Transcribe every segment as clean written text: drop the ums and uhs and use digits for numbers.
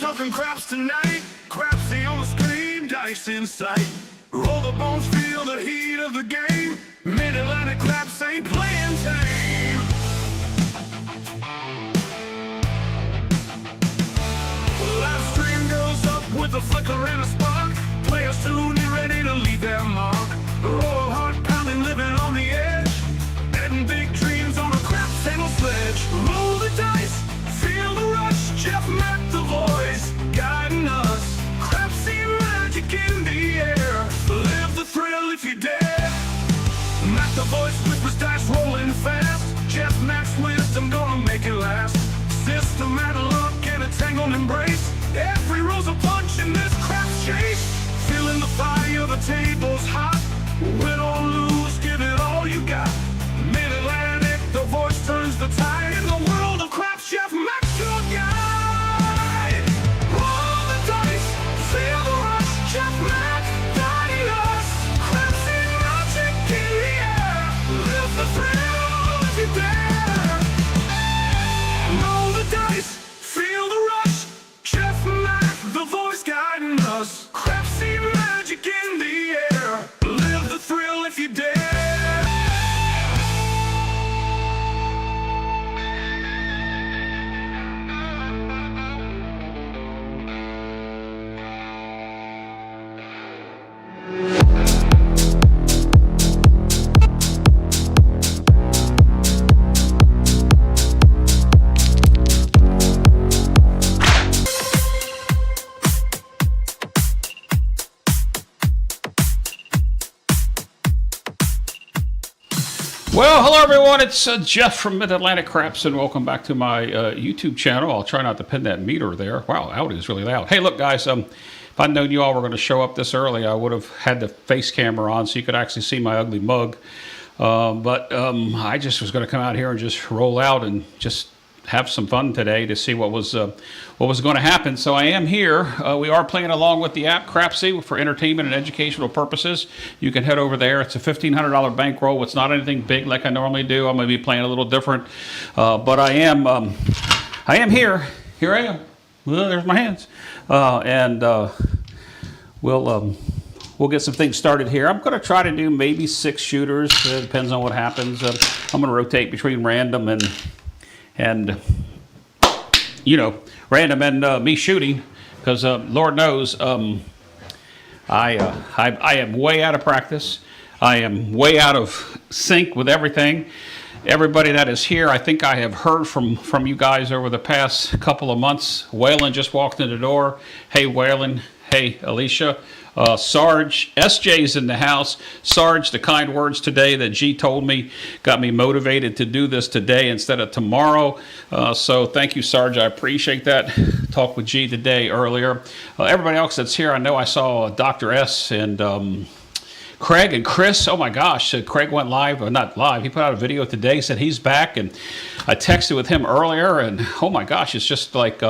talking craps tonight. Crapsee on the screen, dice in sight. Roll the bones, feel the heat of the game. Mid-Atlantic ain't playing tame. Live stream goes up with a flicker and a spark. Players soon be ready to leave their mark. Roll heart pounding, living on the edge. Betting big dreams on a craps table sledge. Roll the dice, feel the rush. Jeff Mack, the voice, guiding us. Crapsee magic in the air. Live the thrill if you dare. Mack, the voice, whispers dice rolling fast. Jeff Mack's wisdom gonna make it last. Systematic look and a tangled embrace. Every roll's a punch in this craps chase. Feeling the fire, the table's hot. Win or lose, give it all you got. Mid-Atlantic, the voice turns the tide. In the world of craps, Jeff Mack's your guide. Roll the dice, feel the rush. Jeff Mack guiding us. Crapsee magic in the air. Live the thrill if you dare. Roll the dice, feel the rush. Jeff Mack, the voice guiding us. Crapsee magic in the air. Live the thrill if you dare. Well, hello everyone, it's Jeff from Mid-Atlantic Craps, and welcome back to my YouTube channel. I'll try not to pin that meter there. Wow, Audi is really loud. Hey, look guys, if I'd known you all were going to show up this early, I would have had the face camera on so you could actually see my ugly mug. But I just was going to come out here and just roll out and just have some fun today to see what was going to happen. So I am here. We are playing along with the app Crapsee for entertainment and educational purposes. You can head over there. It's a $1,500 bankroll. It's not anything big like I normally do. I'm going to be playing a little different, but I am here. Here I am. Well, there's my hands, and we'll get some things started here. I'm going to try to do maybe 6 shooters. It depends on what happens. I'm going to rotate between random and you know, random and me shooting, because Lord knows I am way out of practice. I am way out of sync with everything. Everybody that is here, I think I have heard from you guys over the past couple of months. Waylon just walked in the door. Hey Waylon. Hey Alicia. Sarge, SJ's in the house. Sarge, the kind words today that G told me got me motivated to do this today instead of tomorrow. So thank you, Sarge. I appreciate that. Talked with G today earlier. Everybody else that's here, I know I saw Dr. S and Craig and Chris. Oh my gosh, Craig went live, or not live. He put out a video today, said he's back, and I texted with him earlier, and oh my gosh, it's just like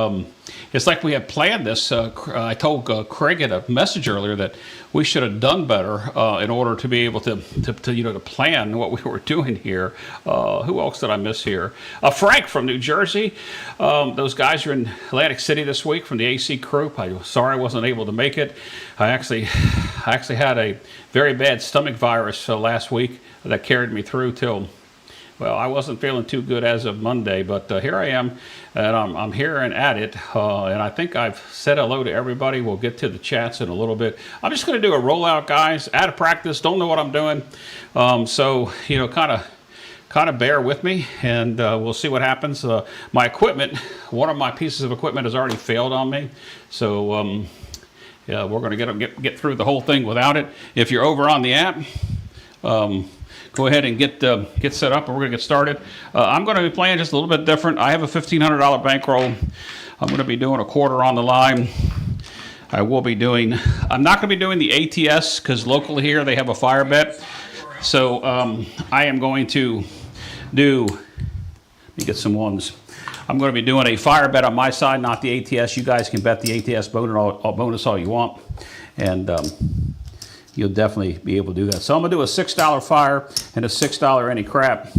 it's like we had planned this. I told Craig in a message earlier that we should have done better in order to be able to plan what we were doing here. Who else did I miss here? Frank from New Jersey. Those guys are in Atlantic City this week from the AC crew. I'm sorry I wasn't able to make it. I actually had a very bad stomach virus last week that carried me through till, well, I wasn't feeling too good as of Monday, but here I am, and I'm here and at it, and I think I've said hello to everybody. We'll get to the chats in a little bit. I'm just going to do a rollout, guys, out of practice, don't know what I'm doing, so, you know, kind of bear with me, and we'll see what happens. My equipment, one of my pieces of equipment has already failed on me, so yeah, we're going to get through the whole thing without it. If you're over on the app, go ahead and get set up, and we're going to get started. I'm going to be playing just a little bit different. I have a $1,500 bankroll. I'm going to be doing a quarter on the line. I'm not going to be doing the ATS because locally here they have a fire bet. So I am going to do, let me get some ones. I'm going to be doing a fire bet on my side, not the ATS. You guys can bet the ATS bonus all you want, and you'll definitely be able to do that. So I'm going to do a $6 fire and a $6 any crap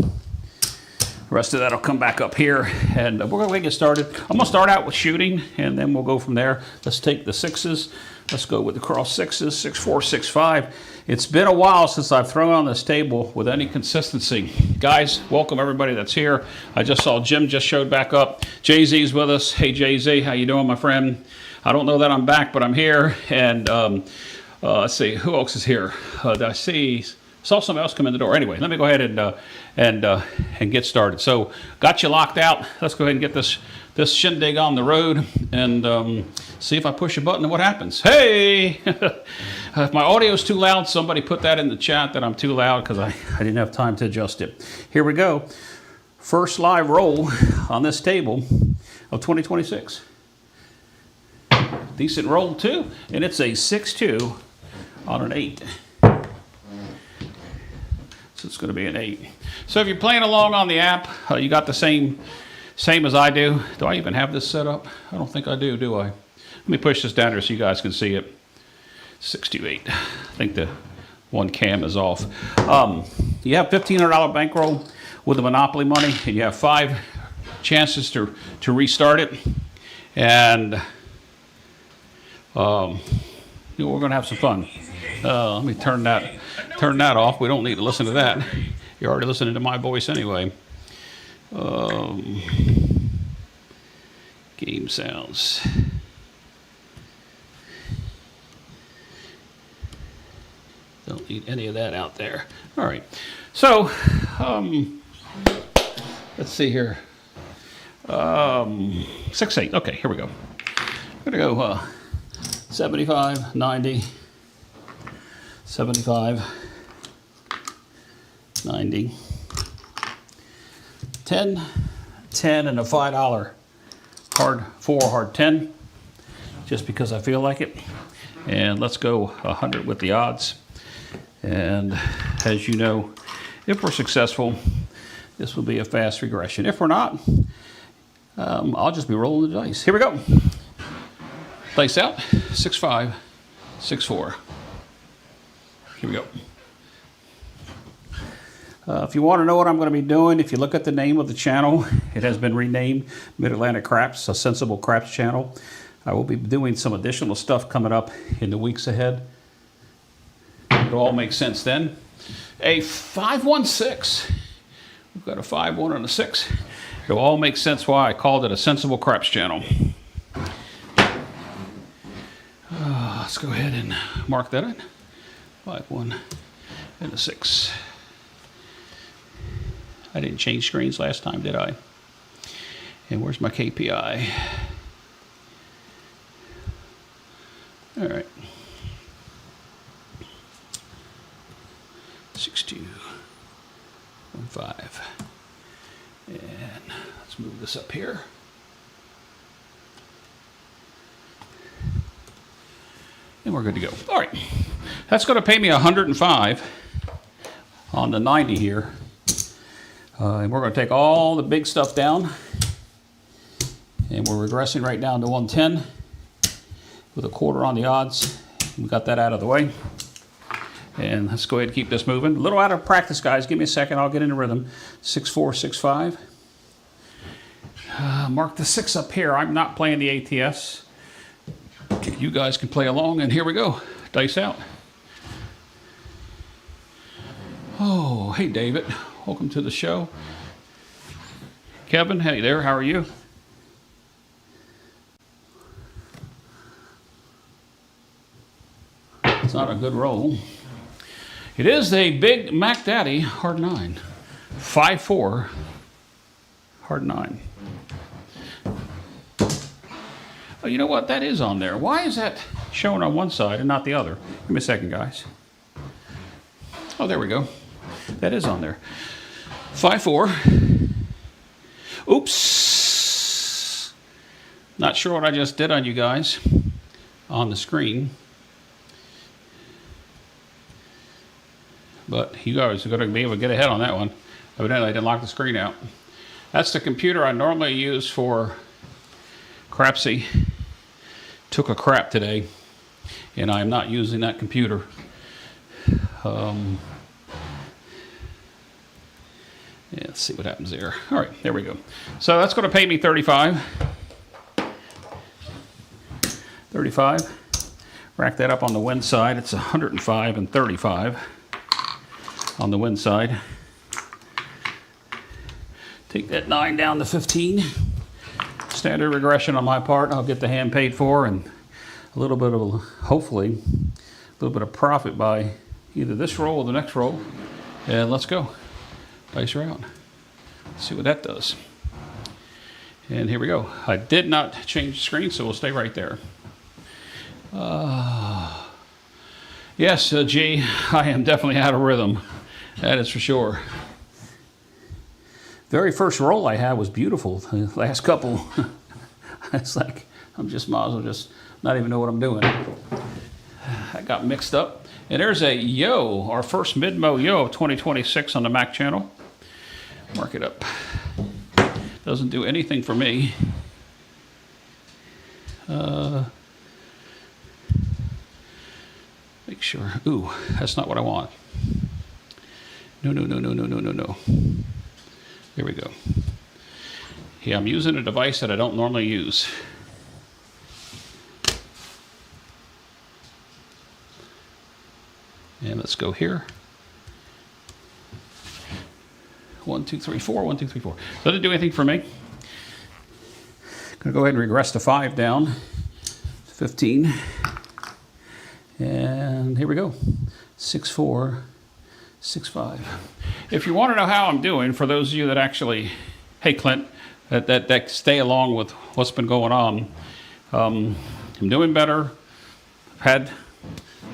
rest of that will come back up here, and we're going to get started. I'm going to start out with shooting, and then we'll go from there. Let's take the sixes. Let's go with the cross sixes, 6, 4, 6, 5. It's been a while since I've thrown on this table with any consistency. Guys, welcome everybody that's here. I just saw Jim just showed back up. Jay-Z's with us. Hey, Jay-Z, how you doing, my friend? I don't know that I'm back, but I'm here. And let's see, who else is here? Did I saw somebody else come in the door. Anyway, let me go ahead and get started. So, got you locked out. Let's go ahead and get this shindig on the road and see if I push a button and what happens. Hey! If my audio is too loud, somebody put that in the chat that I'm too loud because I didn't have time to adjust it. Here we go. First live roll on this table of 2026. Decent roll too, and it's a 6-2 on an 8. So it's going to be an 8. So if you're playing along on the app, you got the same as I do. Do I even have this set up? I don't think I do I? Let me push this down here so you guys can see it. 628. I think the one cam is off. You have $1,500 bankroll with the Monopoly money, and you have 5 chances to restart it. And we're going to have some fun. Let me turn that off. We don't need to listen to that. You're already listening to my voice anyway. Game sounds. Don't need any of that out there. All right. So, let's see here. 6-8. Okay, here we go. I'm going to go 75, 90, 75, 90, 10, 10, and a $5 hard 10, just because I feel like it. And let's go 100 with the odds. And as you know, if we're successful, this will be a fast regression. If we're not, I'll just be rolling the dice. Here we go. Dice out, 6, 5, 6, 4. Here we go. If you want to know what I'm going to be doing, if you look at the name of the channel, it has been renamed Mid-Atlantic Craps, a sensible craps channel. I will be doing some additional stuff coming up in the weeks ahead. It'll all make sense then. A 516. We've got a 5, 1, and a 6. It'll all make sense why I called it a sensible craps channel. Let's go ahead and mark that in. 5, 1, and a 6. I didn't change screens last time, did I? And where's my KPI? All right. 6, 2, 1, 5. And let's move this up here. And we're good to go. All right. That's going to pay me 105 on the 90 here. And we're going to take all the big stuff down. And we're regressing right down to 110 with a quarter on the odds. We got that out of the way. And let's go ahead and keep this moving. A little out of practice, guys. Give me a second. I'll get into rhythm. 6, 4, 6, 5. Mark the 6 up here. I'm not playing the ATS. You guys can play along, and here we go. Dice out. Oh, hey, David. Welcome to the show. Kevin, hey there. How are you? It's not a good roll. It is a big Mac Daddy hard 9. 5, 4 hard 9. Oh, you know what? That is on there. Why is that showing on one side and not the other? Give me a second, guys. Oh, there we go. That is on there. 5, 4. Oops. Not sure what I just did on you guys on the screen. But you guys are going to be able to get ahead on that one. Evidently, I didn't lock the screen out. That's the computer I normally use for Crapsee. Took a crap today, and I'm not using that computer. Yeah, Let's see what happens there. All right, there we go. So that's going to pay me 35. 35. Rack that up on the win side. It's 105 and 35 on the win side. Take that 9 down to 15. Standard regression on my part. I'll get the hand paid for and a little bit of, hopefully, a little bit of profit by either this roll or the next roll. And let's go. Dice her out. Let's see what that does. And here we go. I did not change the screen, so we'll stay right there. Yes, G, I am definitely out of rhythm. That is for sure. Very first roll I had was beautiful. The last couple, it's like I'm just might as well just not even know what I'm doing. I got mixed up. And there's a yo, our first mid-mo yo of 2026 on the Mac channel. Mark it up. Doesn't do anything for me. Make sure. Ooh, that's not what I want. No. There we go. Yeah, I'm using a device that I don't normally use. And let's go here. 1, 2, 3, 4. 1, 2, 3, 4. Doesn't do anything for me. Gonna go ahead and regress the 5 down. 15. And here we go. 6, 4, 6, 5. If you want to know how I'm doing, for those of you that actually, hey Clint, that stay along with what's been going on, I'm doing better. I've had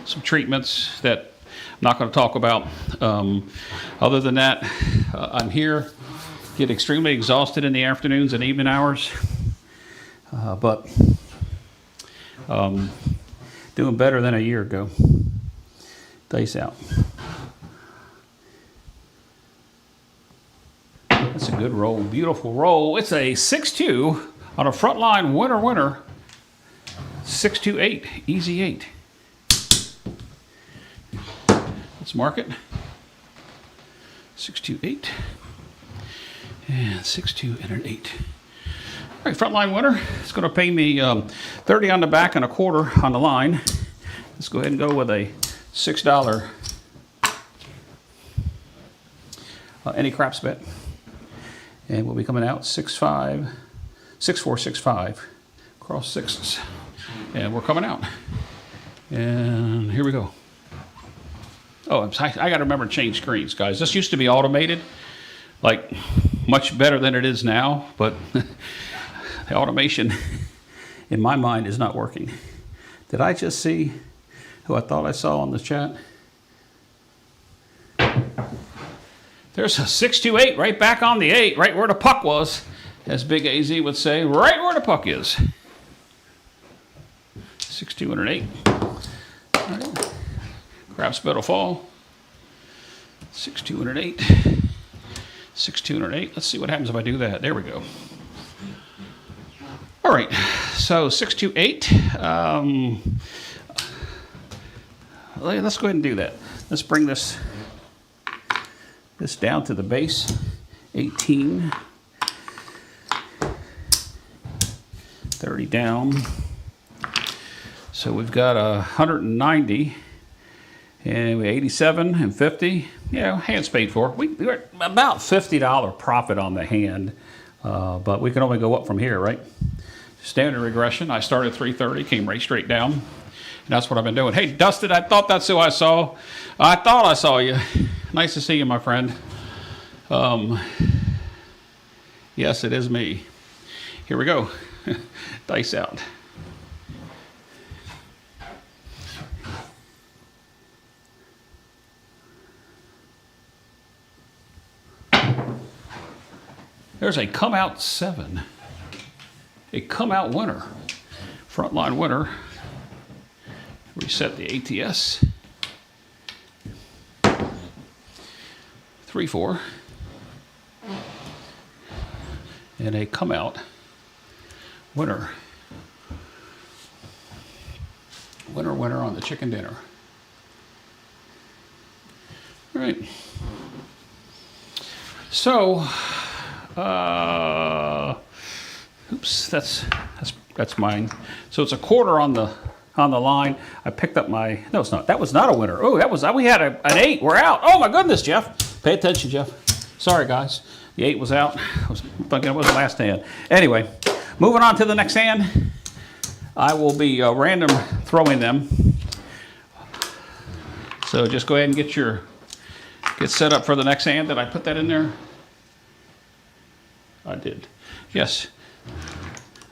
some treatments that I'm not going to talk about. Other than that, I'm here, get extremely exhausted in the afternoons and evening hours, but doing better than a year ago. Dice out. That's a good roll, beautiful roll. It's a 6-2 on a frontline winner. 6-2-8, easy 8. Let's mark it. 6-2-8 and 6-2 and an 8. All right, frontline winner. It's going to pay me 30 on the back and a quarter on the line. Let's go ahead and go with a $6 any craps bet. And we'll be coming out 6-5, 6-4, 6-5, cross sixes. And we're coming out. And here we go. Oh, I got to remember to change screens, guys. This used to be automated, like much better than it is now, but the automation in my mind is not working. Did I just see who I thought I saw on the chat? There's a 6-2-8 right back on the 8, right where the puck was, as Big AZ would say, right where the puck is. 6-2 and an 8. All right. Craps bet will fall. 6-2 and an 8. 6-2 and an 8. Let's see what happens if I do that. There we go. All right, so 6-2-8. Let's go ahead and do that. Let's bring this down to the base. 18. 30 down. So we've got 190. And we 87 and 50. Yeah, hand's paid for. We're about $50 profit on the hand, but we can only go up from here, right? Standard regression. I started 330, came right straight down, and that's what I've been doing. Hey, Dustin, I thought that's who I saw. I thought I saw you. Nice to see you, my friend. Yes, it is me. Here we go. Dice out. There's a come out 7. A come out winner. Frontline winner. Reset the ATS. 3-4. And a come out winner. Winner on the chicken dinner. All right. So, oops, that's mine. So it's a quarter on the line. I picked up my, no, it's not. That was not a winner. Oh, we had an 8. We're out. Oh my goodness, Jeff. Pay attention, Jeff. Sorry, guys. The 8 was out. I was thinking it was the last hand. Anyway, moving on to the next hand. I will be random throwing them. So just go ahead and get set up for the next hand. Did I put that in there? I did. Yes.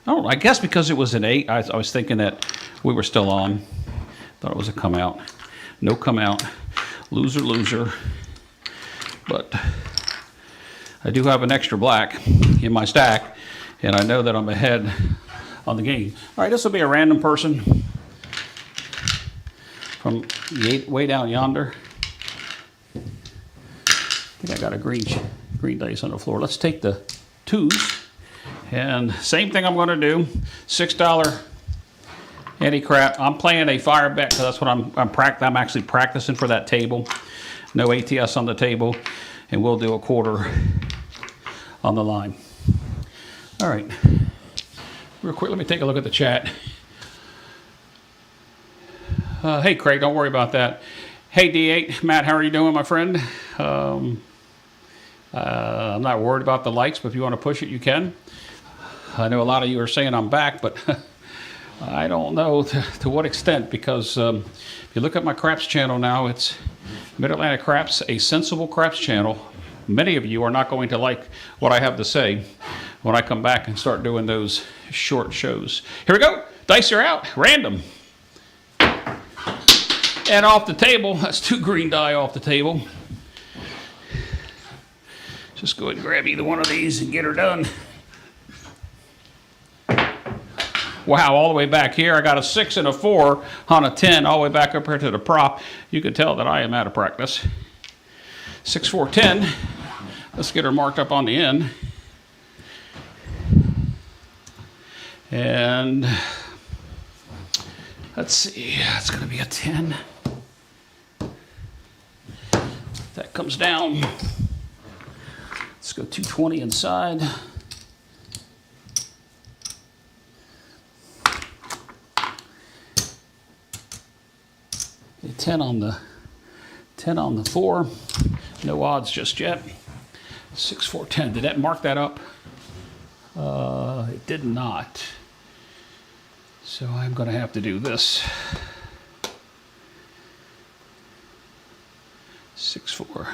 Oh, I guess because it was an 8, I was thinking that we were still on. Thought it was a come out. No come out. Loser, loser. But I do have an extra black in my stack, and I know that I'm ahead on the game. All right, this will be a random person from the 8 way down yonder. I think I got a green dice on the floor. Let's take the 2s. And same thing I'm going to do. $6 anti-crap. I'm playing a fire bet because that's what I'm actually practicing for that table. No ATS on the table, and we'll do a quarter on the line. All right. Real quick, let me take a look at the chat. Hey, Craig, don't worry about that. Hey, D8, Matt, how are you doing, my friend? I'm not worried about the likes, but if you want to push it, you can. I know a lot of you are saying I'm back, but I don't know to what extent, because if you look at my craps channel now, it's Mid-Atlantic Craps, a sensible craps channel. Many of you are not going to like what I have to say when I come back and start doing those short shows. Here we go. Dice are out. Random. And off the table, that's 2 green die off the table. Just go ahead and grab either one of these and get her done. Wow, all the way back here, I got a 6 and a 4 on a 10, all the way back up here to the prop. You can tell that I am out of practice. 6, 4, 10. Let's get her marked up on the end. And let's see, it's going to be a 10. That comes down. Let's go 220 inside. A 10 on the 4. No odds just yet. 6, 4, 10. Did that mark that up? It did not. So I'm going to have to do this. 6, 4.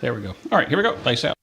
There we go. All right, here we go. Dice out.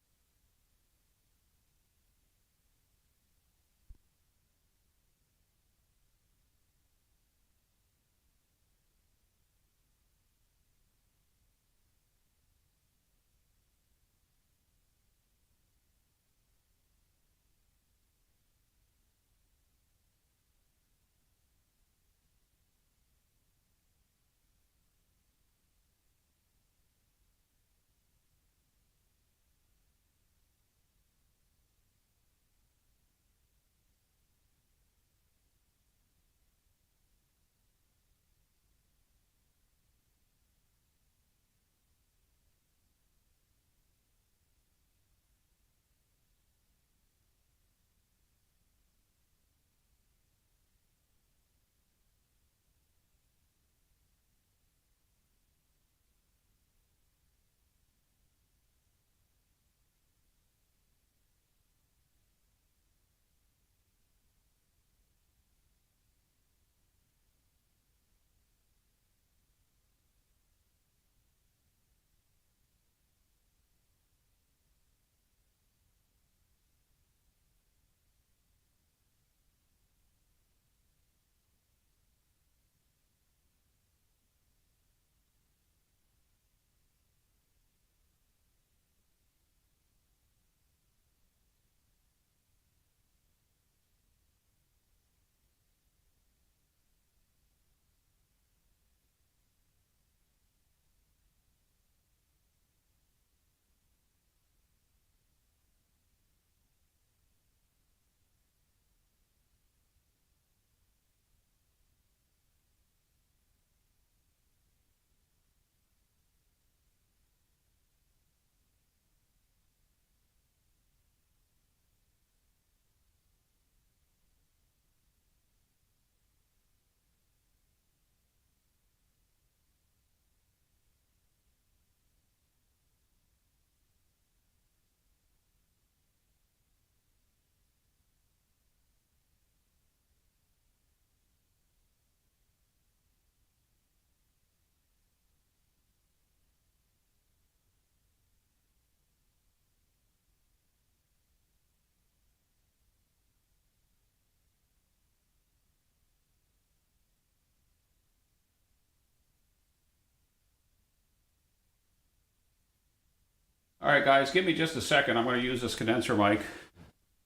All right, guys, give me just a second. I'm going to use this condenser mic.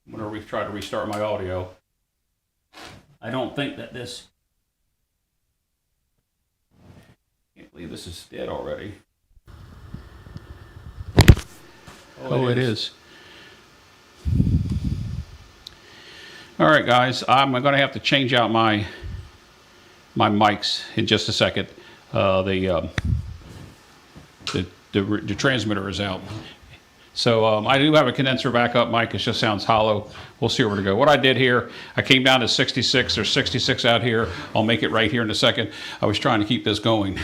I'm going to try to restart my audio. I don't think that this... Can't believe this is dead already. Oh, it is. All right, guys, I'm going to have to change out my mics in just a second. The transmitter is out. So I do have a condenser backup mic. It just sounds hollow. We'll see where to go. What I did here, I came down to 66. There's 66 out here. I'll make it right here in a second. I was trying to keep this going.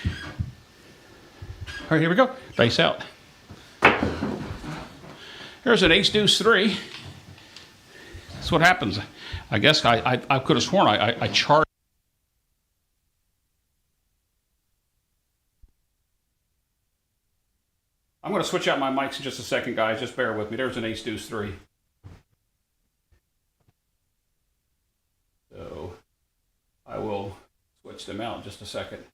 All right, here we go. Dice out. There's an ace deuce 3. That's what happens. I guess I could have sworn I charged. I'm going to switch out my mics in just a second, guys. Just bear with me. There's an ace deuce 3. So I will switch them out in just a second.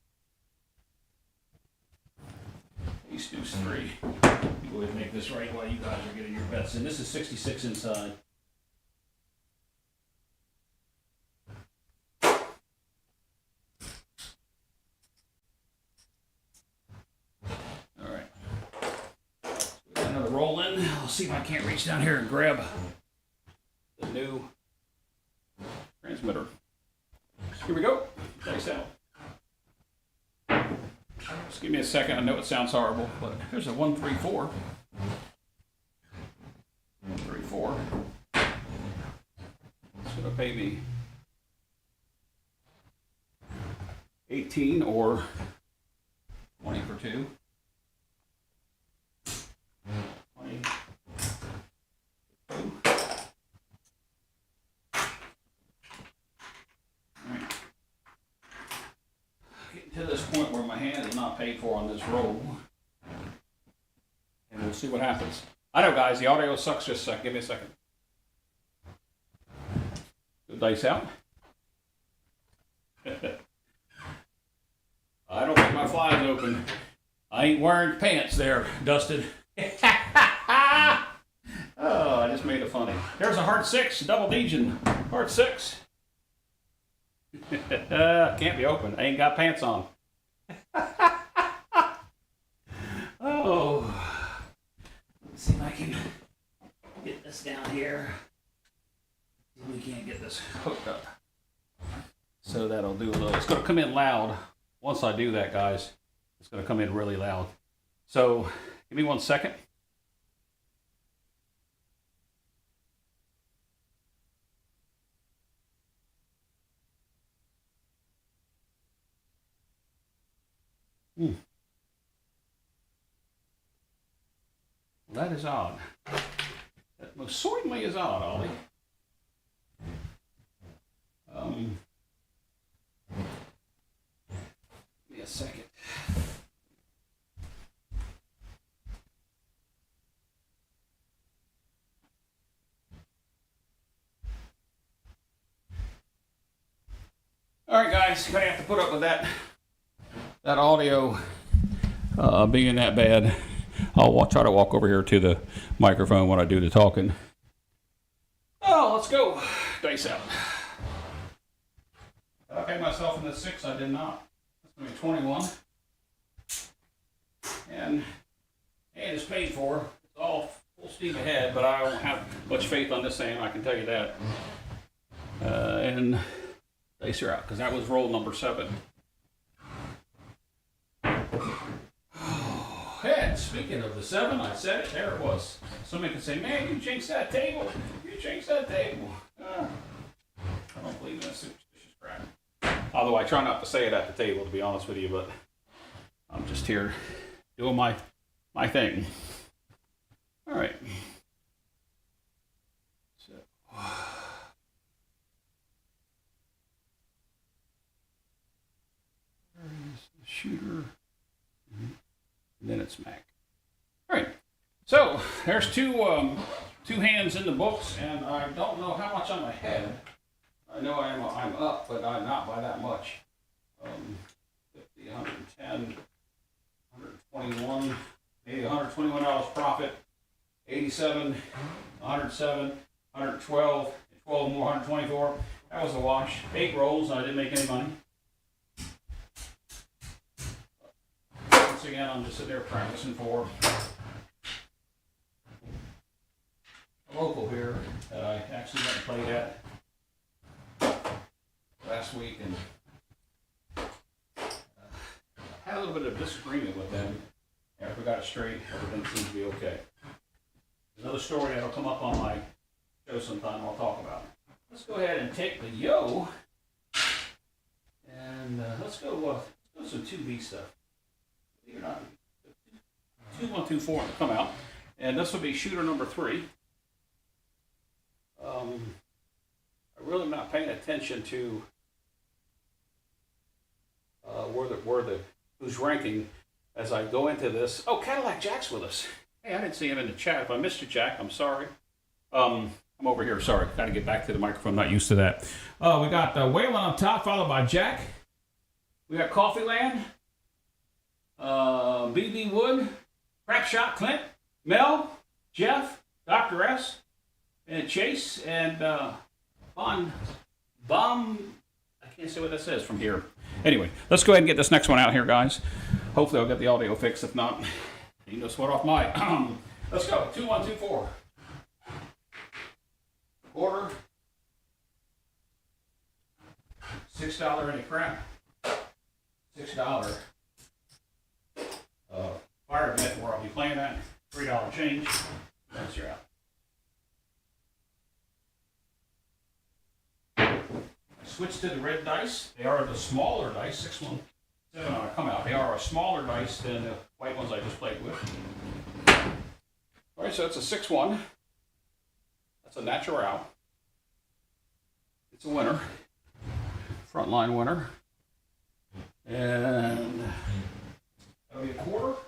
Ace deuce 3. Go ahead and make this right while you guys are getting your bets in. This is 66 inside. Roll in. I'll see if I can't reach down here and grab the new transmitter. Here we go. Dice out. Just give me a second. I know it sounds horrible, but there's a 1, 3, 4. 1, 3, 4. It's going to pay me 18 or 20 for 2. Getting to this point where my hand is not paid for on this roll, and we'll see what happens. I know, guys, the audio sucks. Just a second. Give me a second. Go dice out. I don't think my fly is open. I ain't wearing pants there, Dustin. Oh, I just made it funny. There's a heart 6, double Legion. Heart 6. Can't be open. I ain't got pants on. Oh. Let's see if I can get this down here. We can't get this hooked up. So that'll do a little. It's going to come in loud. Once I do that, guys, it's going to come in really loud. So give me 1 second. Well, that is odd. That most certainly is odd, Ollie. Give me a second. All right, guys, gonna have to put up with that audio being that bad. I'll try to walk over here to the microphone when I do the talking. Oh, let's go. Dice out. Did I pay myself in the 6? I did not. That's going to be 21. And it's paid for. It's all full steam ahead, but I don't have much faith on this hand, I can tell you that. And dice are out, because that was roll number 7. And speaking of the 7, I said it, there it was. Somebody could say, man, you jinxed that table. You jinxed that table. I don't believe in that superstitious crap. Although I try not to say it at the table, to be honest with you, but I'm just here doing my thing. All right. So, where's the shooter? And then it's Mac. All right, so there's two hands in the books, and I don't know how much I'm ahead. I know I'm up, but I'm not by that much. 50, 110, 121, maybe 121 187, 107, 112, 12 more, 124. That was a wash. 8 rolls, and I didn't make any money. Once again, I'm just sitting there practicing for a local here that I actually went and played at last week, and had a little bit of disagreement with them. After we got it straight, everything seems to be okay. Another story that'll come up on my show sometime I'll talk about. Let's go ahead and take the yo, and let's go some 2B stuff. Believe it or not, 2124 will come out, and this will be shooter number 3. I'm really not paying attention to who's ranking as I go into this. Oh, Cadillac Jack's with us. Hey, I didn't see him in the chat. If I missed you, Jack, I'm sorry. I'm over here. Sorry, got to get back to the microphone. Not used to that. We got Waylon on top, followed by Jack. We got Coffee Land, BB Wood, Crap Shot Clint, Mel, Jeff, Dr. S, and Chase, and Bomb. I can't say what that says from here. Anyway, let's go ahead and get this next one out here, guys. Hopefully I'll get the audio fixed. If not, you know, sweat off my. Let's go. 2124. Order. $6 any crap. $6. Fire event where I'll be playing at. $3 change. That's your out. Switch to the red dice. They are the smaller dice, 617 on a come out. They are a smaller dice than the white ones I just played with. All right, so it's a 6-1. That's a natural. It's a winner. Frontline winner. And that'll be a quarter.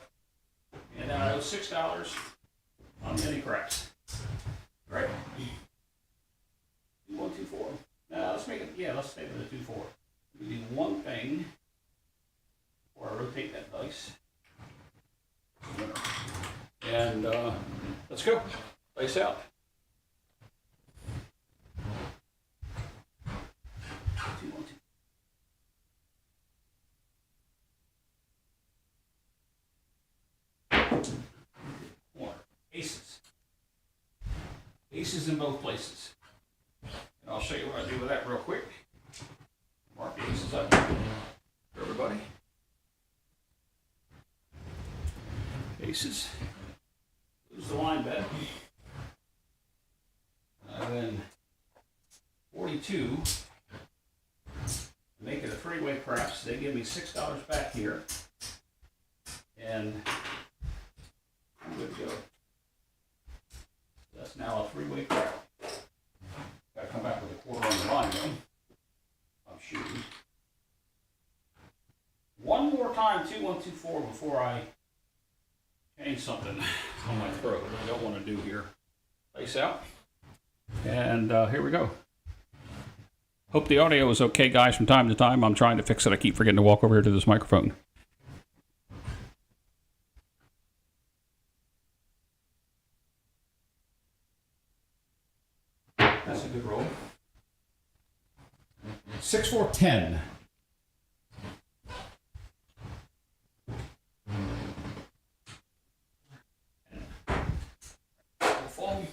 And then I owe $6 on mini craps. Right? 2124. Now let's make it, let's stay with the 2-4. We do one thing before I rotate that dice. And let's go. Dice out. 2, 1, 2. One. Aces. Aces in both places. And I'll show you what I do with that real quick. Mark the aces up for everybody. Aces. Lose the line bet. Then 42. Make it a 3-way craps. They give me $6 back here. And I'm good to go. That's now a 3-way crap. Got to come back with a quarter on the line, though. I'm shooting. One more time, 2124, before I change something on my throat. I don't want to do here. Face out. And here we go. Hope the audio is okay, guys. From time to time, I'm trying to fix it. I keep forgetting to walk over here to this microphone. That's a good roll. 6, 4, 10. Full.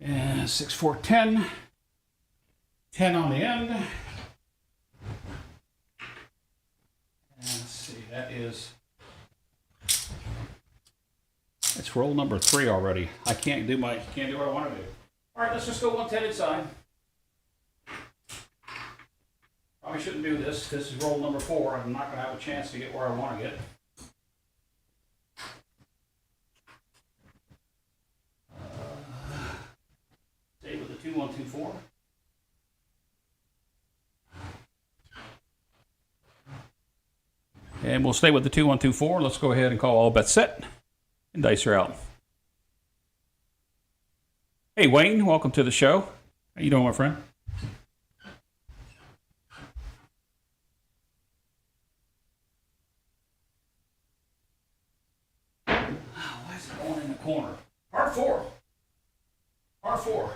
And 6, 4, 10. 10 on the end. And let's see, that is. It's roll number 3 already. I can't do what I want to do. All right, let's just go 110 inside. Probably shouldn't do this. This is roll number 4. I'm not going to have a chance to get where I want to get. Stay with the 2, 1, 2, 4. And we'll stay with the 2, 1, 2, 4. Let's go ahead and call all bets set. And dice are out. Hey, Wayne, welcome to the show. How you doing, my friend? R4. R4.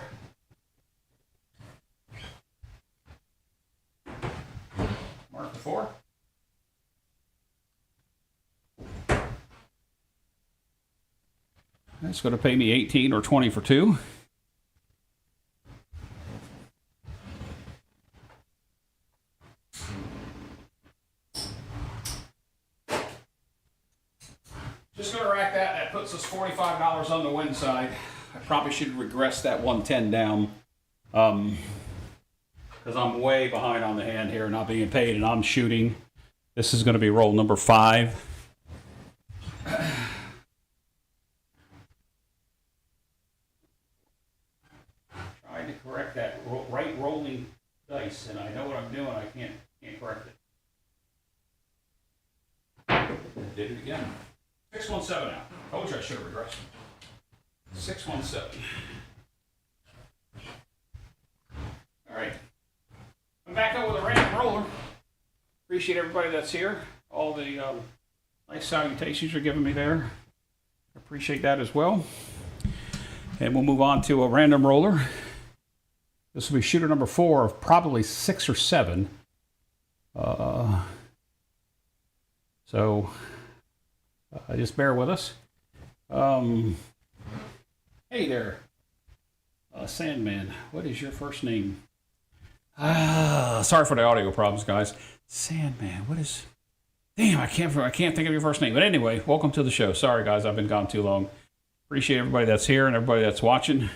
Mark the 4. That's going to pay me 18 or 20 for 2. Just going to rack that. That puts us $45 on the win side. I probably should regress that 110 down because I'm way behind on the hand here, not being paid, and I'm shooting. This is going to be roll number 5. Trying to correct that right rolling dice, and I know what I'm doing. I can't correct it. Did it again. 617 out. Told you I should have regressed. 617. All right. I'm back up with a random roller. Appreciate everybody that's here. All the nice salutations you're giving me there. Appreciate that as well. And we'll move on to a random roller. This will be shooter number 4 of probably 6 or 7. Just bear with us. Hey there, Sandman. What is your first name? Sorry for the audio problems, guys. Sandman. What is? Damn, I can't think of your first name. But anyway, welcome to the show. Sorry, guys, I've been gone too long. Appreciate everybody that's here and everybody that's watching.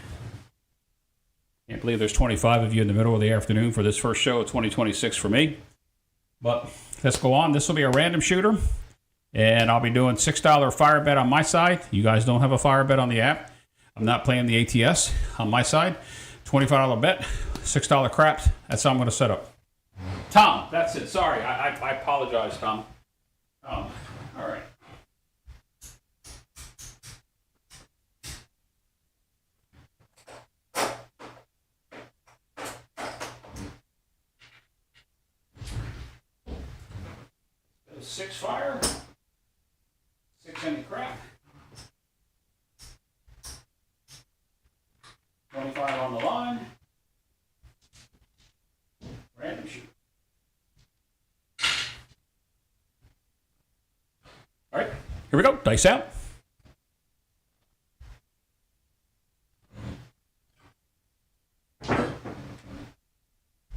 Can't believe there's 25 of you in the middle of the afternoon for this first show of 2026 for me. But let's go on. This will be a random shooter. And I'll be doing $6 fire bet on my side. You guys don't have a fire bet on the app. I'm not playing the ATS on my side. $25 bet, $6 craps. That's how I'm going to set up. Tom, that's it. Sorry, I apologize, Tom. All right. Six fire. 6 any crap. 25 on the line. Random shoot. All right, here we go. Dice out.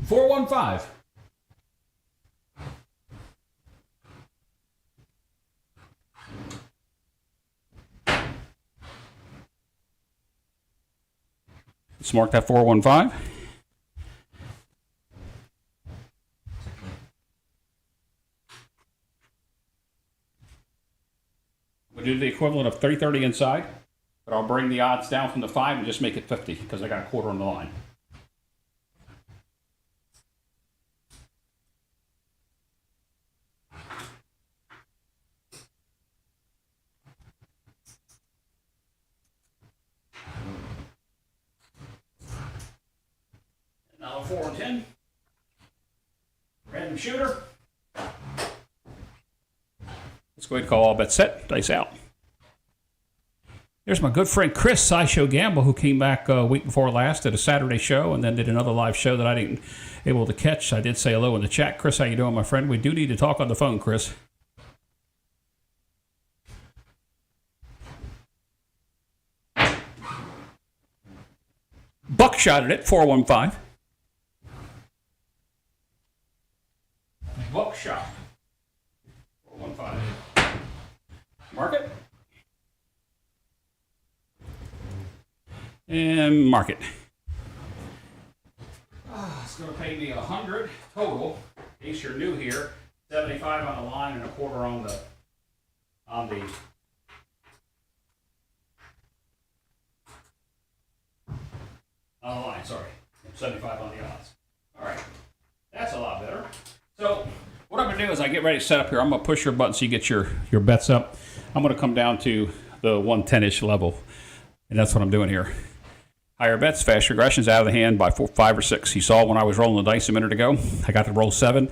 $415. Let's mark that 415. We'll do the equivalent of 330 inside, but I'll bring the odds down from the 5 and just make it 50 because I got a quarter on the line. Now 4 and 10. Random shooter. Let's go ahead and call all bets set. Dice out. There's my good friend Chris, SciShow Gamble, who came back a week before last at a Saturday show and then did another live show that I didn't able to catch. I did say hello in the chat. Chris, how you doing, my friend? We do need to talk on the phone, Chris. Buckshot at it, 415. Buckshot. 415. Mark it. And mark it. It's going to pay me 100 total. In case you're new here, 75 on the line and a quarter on the line. Sorry, 75 on the odds. All right, that's a lot better. So what I'm going to do is I get ready to set up here. I'm going to push your button so you get your bets up. I'm going to come down to the 110-ish level, and that's what I'm doing here. Higher bets, fast regressions out of the hand by 4, 5, or 6. You saw when I was rolling the dice a minute ago, I got to roll 7.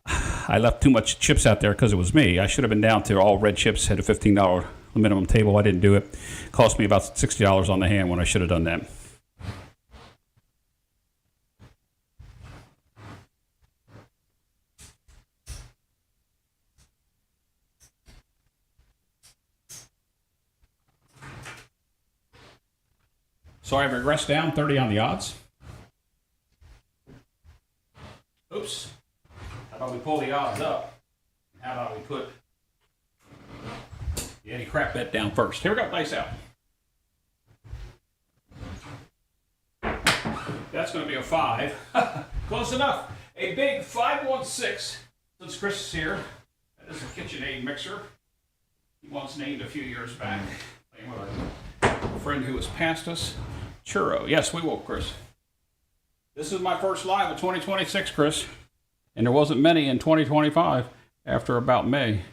I left too much chips out there because it was me. I should have been down to all red chips, had a $15 the minimum table. I didn't do it. It cost me about $60 on the hand when I should have done that. So I regressed down 30 on the odds. Oops. How about we pull the odds up? How about we put the Eddie crap bet down first? Here we go, dice out. That's going to be a 5. Close enough. A big 516. Since Chris is here, that is a KitchenAid mixer. He once named a few years back. Playing with a friend who has passed us. Churro. Yes, we will, Chris. This is my first live of 2026, Chris. And there wasn't many in 2025 after about May.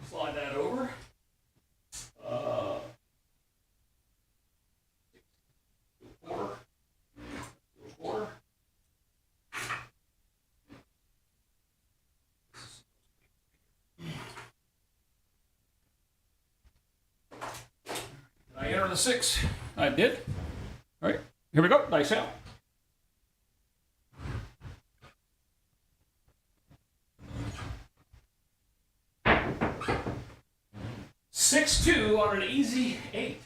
Slide that over. Quarter. Did I enter the 6? I did. All right, here we go. Dice out. $6-2 on an easy 8.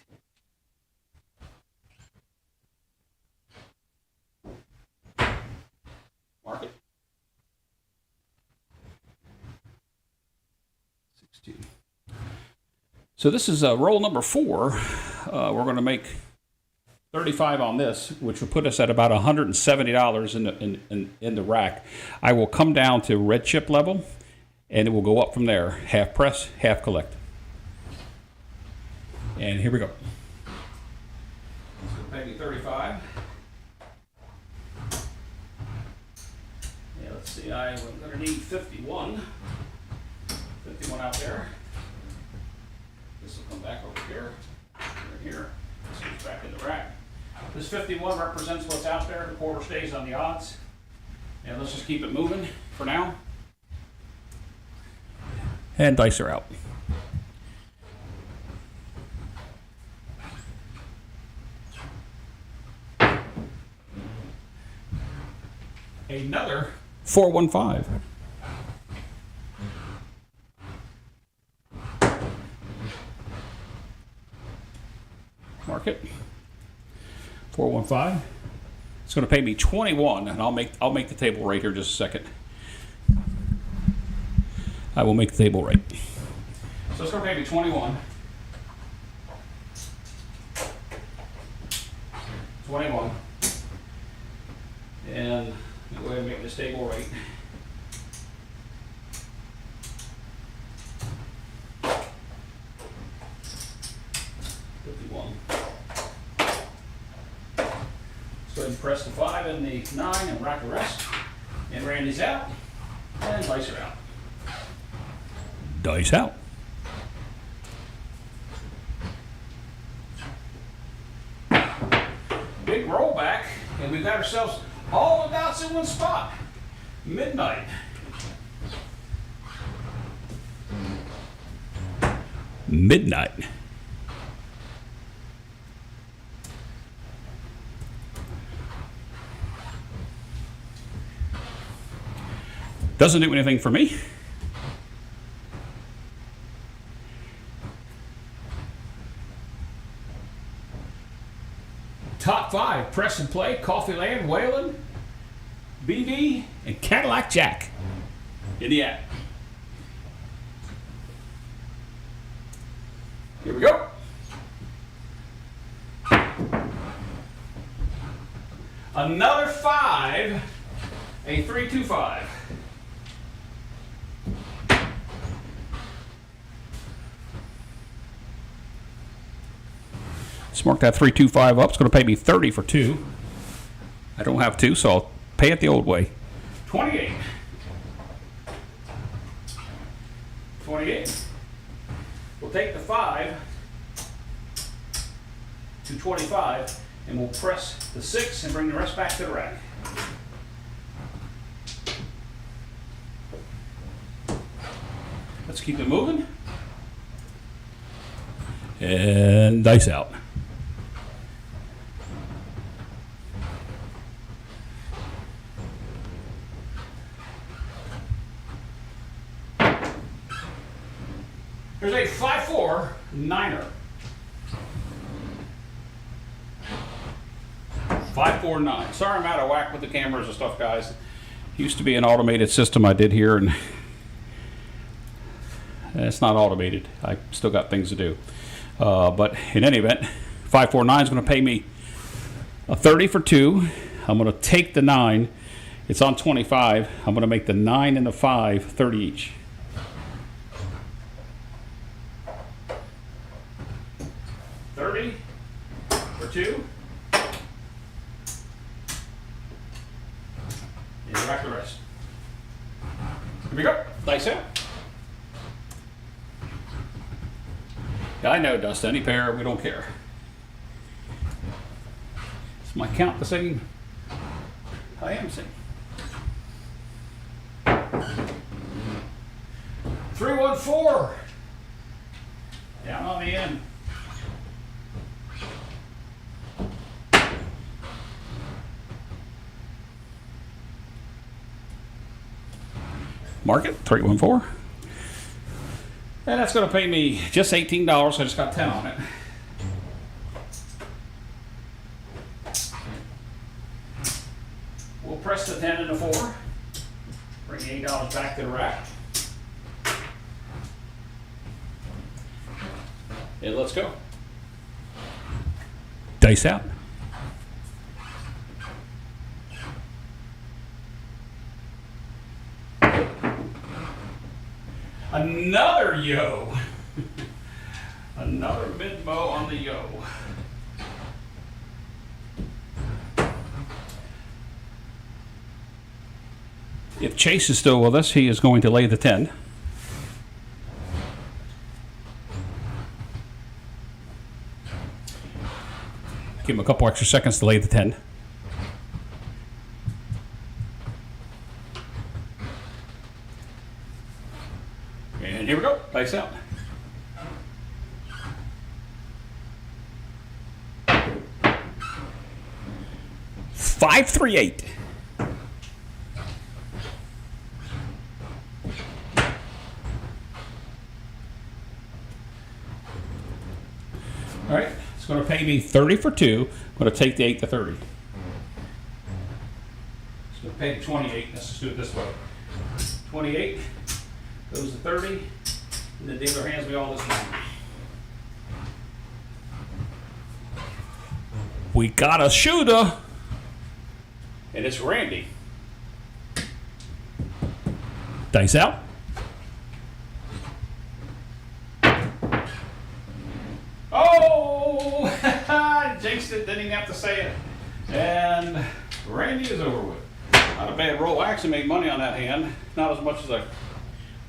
Mark it. 6-2. So this is roll number 4. We're going to make 35 on this, which will put us at about $170 in the rack. I will come down to red chip level, and it will go up from there. Half press, half collect. And here we go. So maybe 35. Yeah, let's see. I'm going to need 51. 51 out there. This will come back over here. Here. This goes back in the rack. This 51 represents what's out there. The quarter stays on the odds. And let's just keep it moving for now. And dice are out. Another 415. Mark it. 415. It's going to pay me 21, and I'll make the table right here just a second. I will make the table right. So it's going to pay me 21. 21. And go ahead and make this table right. Go ahead and press the 5 and the 9 and rack the rest. And Randy's out. And dice are out. Dice out. Big rollback, and we've got ourselves all the dots in one spot. Midnight. Midnight. Doesn't do anything for me. Top 5, Press and Play, Coffee Land, Whalen, BD, and Cadillac Jack in the app. Here we go. Another 5, a 3-2-5. Let's mark that 325 up. It's going to pay me 30 for 2. I don't have 2, so I'll pay it the old way. 28. 28. We'll take the 5 to 25, and we'll press the 6 and bring the rest back to the rack. keep it moving. And dice out. There's a 5-4 niner. 549. Sorry I'm out of whack with the cameras and stuff, guys. Used to be an automated system I did here, and it's not automated. I still got things to do. But in any event, 549 is going to pay me a 30 for 2. I'm going to take the 9. It's on 25. I'm going to make the 9 and the 5 30 each. $30 for 2. And back the rest. Here we go. Dice out. Yeah, I know, Dust. Any pair, we don't care. Is my count the same? I am same. 314. Down on the end. Mark it, 314. And that's going to pay me just $18. So I just got 10 on it. We'll press the 10 and the 4. Bring the $8 back to the rack. And let's go. Dice out. Another yo. Another Venmo on the yo. If Chase is still with us, he is going to lay the 10. Give him a couple extra seconds to lay the 10. And here we go. Dice out. $538. All right, it's going to pay me 30 for 2. I'm going to take the 8 to 30. It's going to pay the 28. Let's just do it this way. 28 goes to 30, and the dealer hands me all this money. We got a shooter, and it's Randy. Dice out. Oh, jinxed it, didn't even have to say it. And Randy is over with. Not a bad roll. I actually made money on that hand. Not as much as I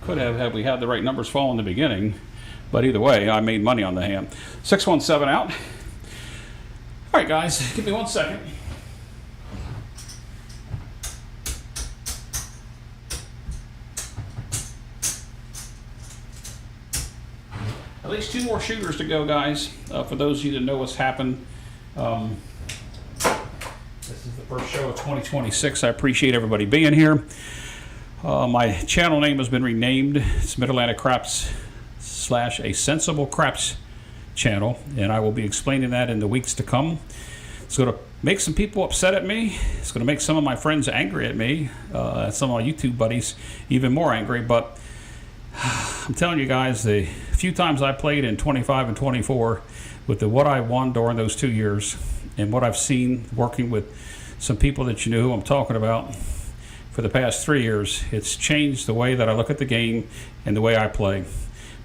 could have had we had the right numbers fall in the beginning. But either way, I made money on the hand. 617 out. All right, guys, give me 1 second. At least 2 more shooters to go, guys. For those of you that know what's happened, this is the first show of 2026. I appreciate everybody being here. My channel name has been renamed. It's Mid-Atlantic-Craps / A Sensible Craps channel, and I will be explaining that in the weeks to come. It's going to make some people upset at me. It's going to make some of my friends angry at me. Some of my YouTube buddies even more angry, but I'm telling you guys, the few times I played in 25 and 24 with what I won during those 2 years and what I've seen working with some people that you know who I'm talking about for the past 3 years, it's changed the way that I look at the game and the way I play. I'm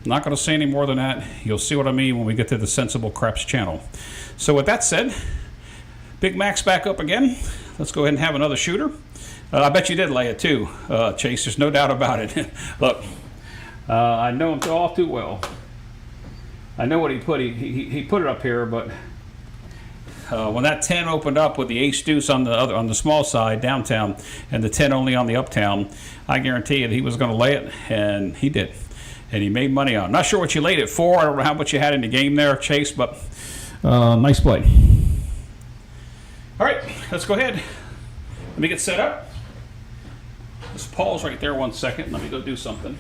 not going to say any more than that. You'll see what I mean when we get to the Sensible Craps channel. So with that said, Big Mac's back up again. Let's go ahead and have another shooter. I bet you did lay it too, Chase. There's no doubt about it. Look. I know him all too well. I know what he put. He put it up here, but when that 10 opened up with the ace deuce on the small side downtown and the 10 only on the uptown, I guarantee you he was going to lay it, and he did. and he made money on it. Not sure what you laid it for. I don't know how much you had in the game there, Chase, but nice play. All right, let's go ahead. Let me get set up. Let's pause right there 1 second. Let me go do something.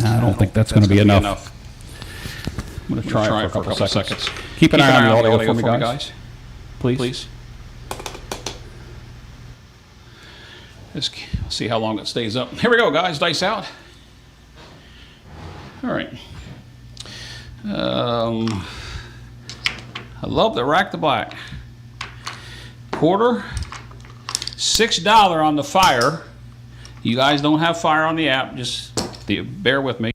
I don't think that's going to be enough. I'm going to try it for a couple seconds. Keep an eye on the audio for me, guys. Please. Let's see how long it stays up. Here we go, guys. Dice out. All right. I love the rack the black. Quarter. $6 on the fire. You guys don't have fire on the app. Just bear with me.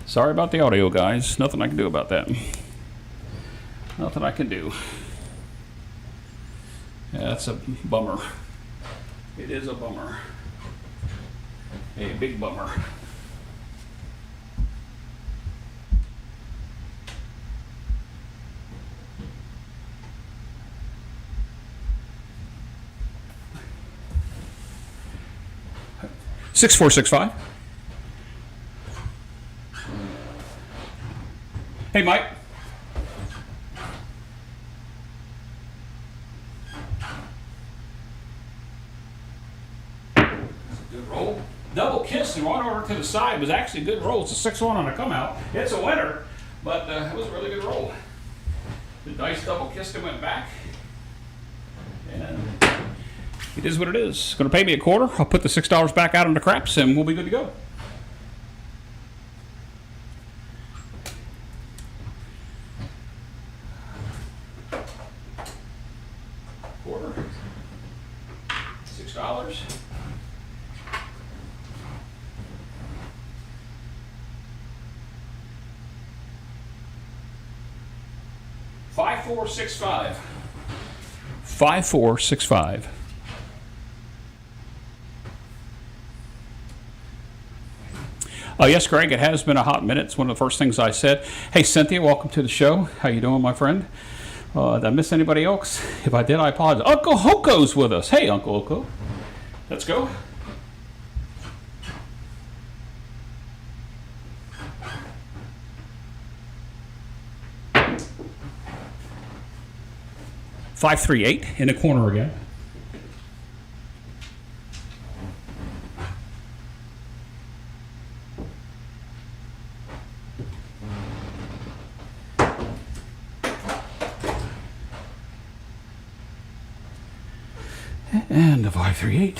Sorry about the audio, guys. Nothing I can do about that. Nothing I can do. Yeah, that's a bummer. It is a bummer. A big bummer. $6-4-6-5. Hey, Mike. Good roll. Double kiss and one over to the side was actually a good roll. It's a 6-1 on a come out. It's a winner, but it was a really good roll. The dice double kissed and went back. And it is what it is. It's going to pay me a quarter. I'll put the $6 back out on the craps and we'll be good to go. Quarter. $6. $5-4-6-5. 5-4-6-5. Yes, Greg, it has been a hot minute. It's one of the first things I said. Hey, Cynthia, welcome to the show. How you doing, my friend? Did I miss anybody else? If I did, I apologize. Uncle Hoko's with us. Hey, Uncle Hoko. Let's go. $5-3-8 in the corner again. And a 5-3-8.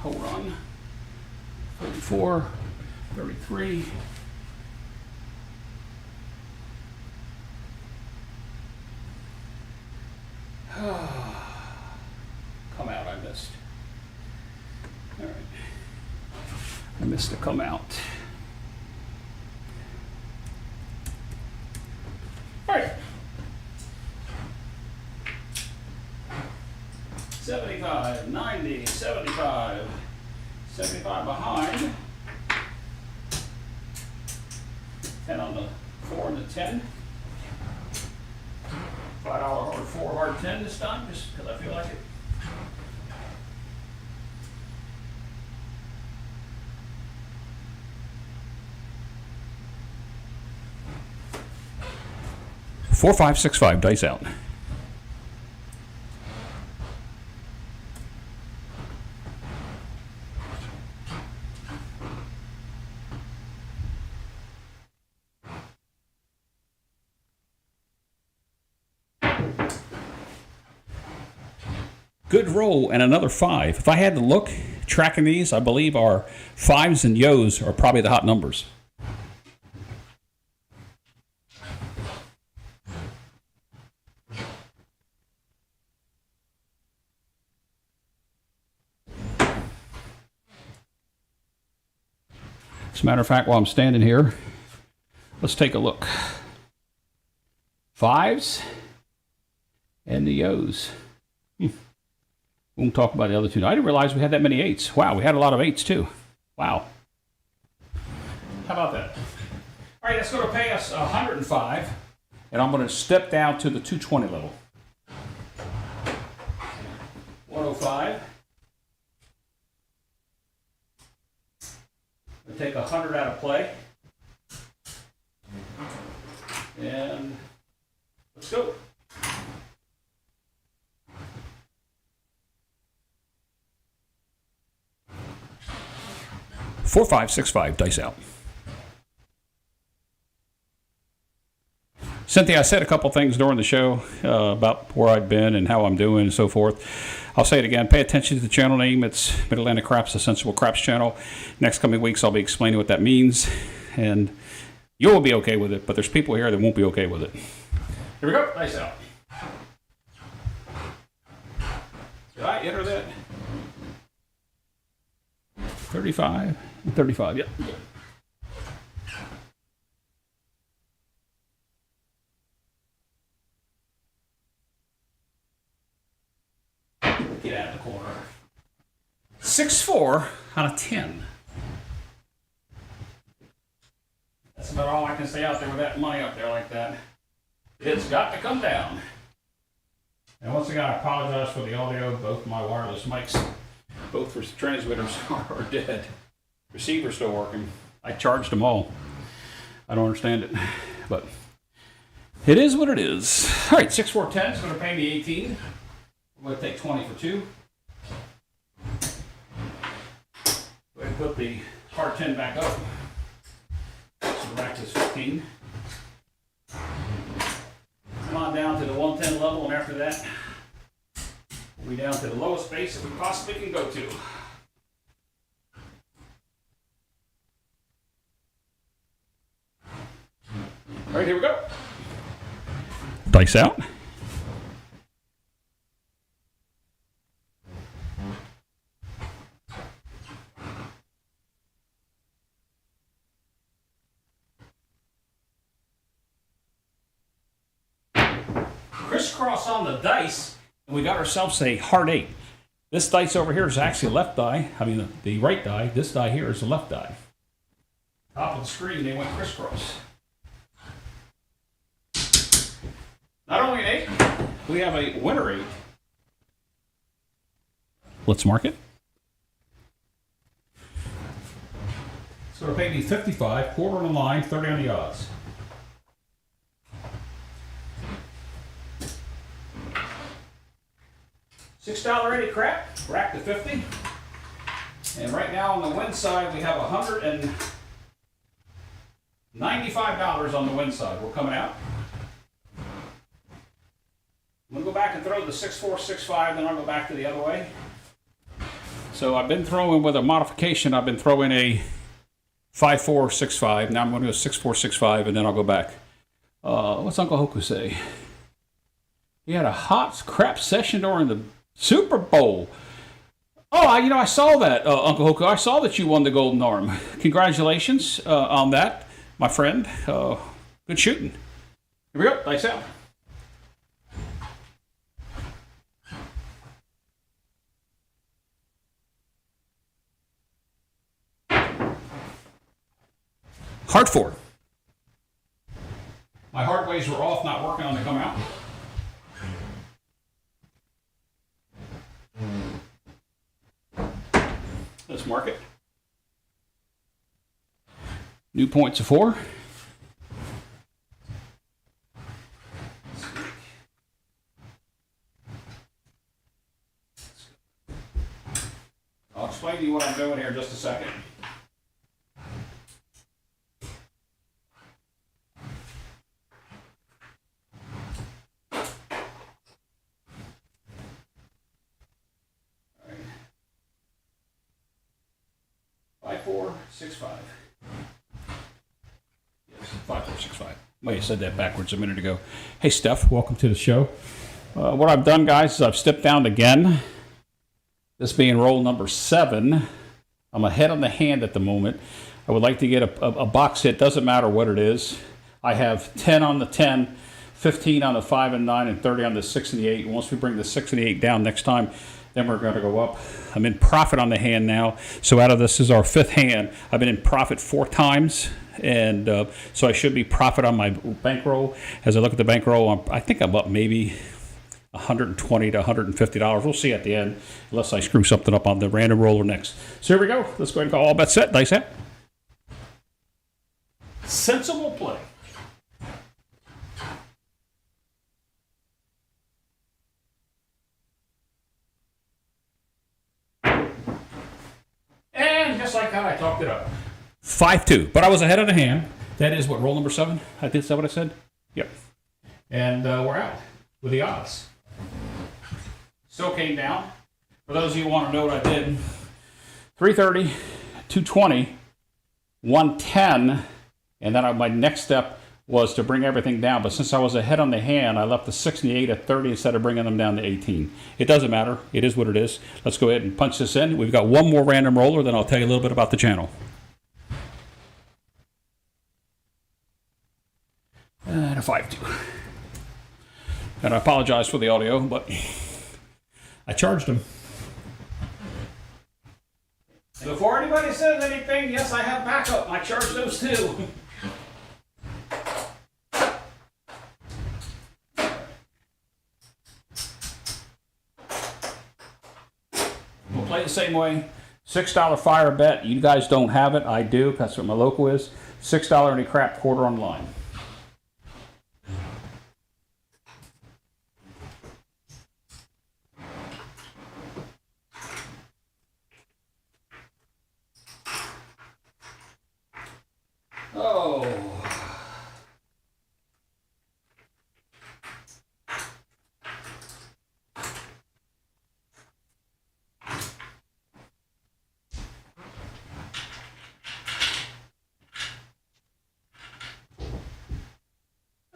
Hold on. 34, 33. Come out, I missed. All right. I missed a come out. All right. 75, 90, 75, 75 behind. 10 on the 4 and the 10. $5 hard 4, hard 10 this time, just because I feel like it. 4565, dice out. Good roll and another 5. If I had to look, tracking these, I believe our 5s and yos are probably the hot numbers. As a matter of fact, while I'm standing here, let's take a look. 5s and the yos. We won't talk about the other two. I didn't realize we had that many 8s. Wow, we had a lot of 8s too. Wow. How about that? All right, that's going to pay us 105, and I'm going to step down to the 220 level. 105. We take 100 out of play, and let's go. Four, 5, 6, 5, dice out. Cynthia, I said a couple things during the show about where I've been and how I'm doing and so forth. I'll say it again. Pay attention to the channel name. It's Mid-Atlantic Craps, the Sensible Craps channel. Next coming weeks, I'll be explaining what that means. And you'll be okay with it, but there's people here that won't be okay with it. Here we go. Dice out. Did I enter that? 35. 35, yep. Get out of the corner. 6-4 out of 10. That's about all I can say out there with that money up there like that. It's got to come down. And once again, I apologize for the audio. Both my wireless mics, both transmitters are dead. Receiver's still working. I charged them all. I don't understand it, but it is what it is. All right, 6, 4, 10 is going to pay me 18. I'm going to take 20 for 2. Go ahead and put the hard 10 back up. So the rack is 15. Come on down to the 110 level, and after that, we'll be down to the lowest base that we possibly can go to. All right, here we go. Dice out. Crisscross on the dice, and we got ourselves a hard 8. This dice over here is actually a left die. I mean, the right die. This die here is the left die. Top of the screen, they went crisscross. Not only an 8, we have a winner 8. Let's mark it. It's going to pay me 55, quarter on the line, 30 on the odds. $6.80 crap, rack to 50. And right now on the win side, we have $195 on the win side. We're coming out. I'm going to go back and throw the 6-4, 6-5, then I'll go back to the other way. So I've been throwing with a modification. I've been throwing a 5-4, 6-5. Now I'm going to go 6-4, 6-5, and then I'll go back. What's Uncle Hoku say? He had a hot crap session during the Super Bowl. Oh, I saw that, Uncle Hoku. I saw that you won the Golden Arm. Congratulations on that, my friend. Good shooting. Here we go. Dice out. Hard 4. My hard ways were off, not working on to come out. Let's mark it. New points of 4. explain to you what I'm doing here in just a second. All right. 5465. Yes, 5465. Well, you said that backwards a minute ago. Hey, Steph, welcome to the show. What I've done, guys, is I've stepped down again. This being roll number 7. I'm ahead on the hand at the moment. I would like to get a box hit. Doesn't matter what it is. I have 10 on the 10, 15 on the 5 and 9, and 30 on the 6 and the 8. Once we bring the 6 and the 8 down next time, then we're going to go up. I'm in profit on the hand now. So out of this is our 5th hand. I've been in profit 4 times. And so I should be profit on my bankroll. As I look at the bankroll, I think I'm up maybe $120 to $150. We'll see at the end, unless I screw something up on the random roller next. So here we go. Let's go ahead and call all bets set. Dice set. Sensible play. And just like that, I talked it up. 5-2, but I was ahead of the hand. That is what, roll number 7? Is that what I said? Yep. And we're out with the odds. Still came down. For those of you who want to know what I did, 330, 220, 110, and then my next step was to bring everything down. But since I was ahead on the hand, I left the 6 and the 8 at 30 instead of bringing them down to 18. It doesn't matter. It is what it is. Let's go ahead and punch this in. We've got one more random roller, then I'll tell you a little bit about the channel. And a 5-2. And I apologize for the audio, but I charged him. And before anybody says anything, yes, I have backup. I charged those too. We'll play the same way. $6 fire bet. You guys don't have it. I do. That's what my local is. $6 any crap quarter online. Oh.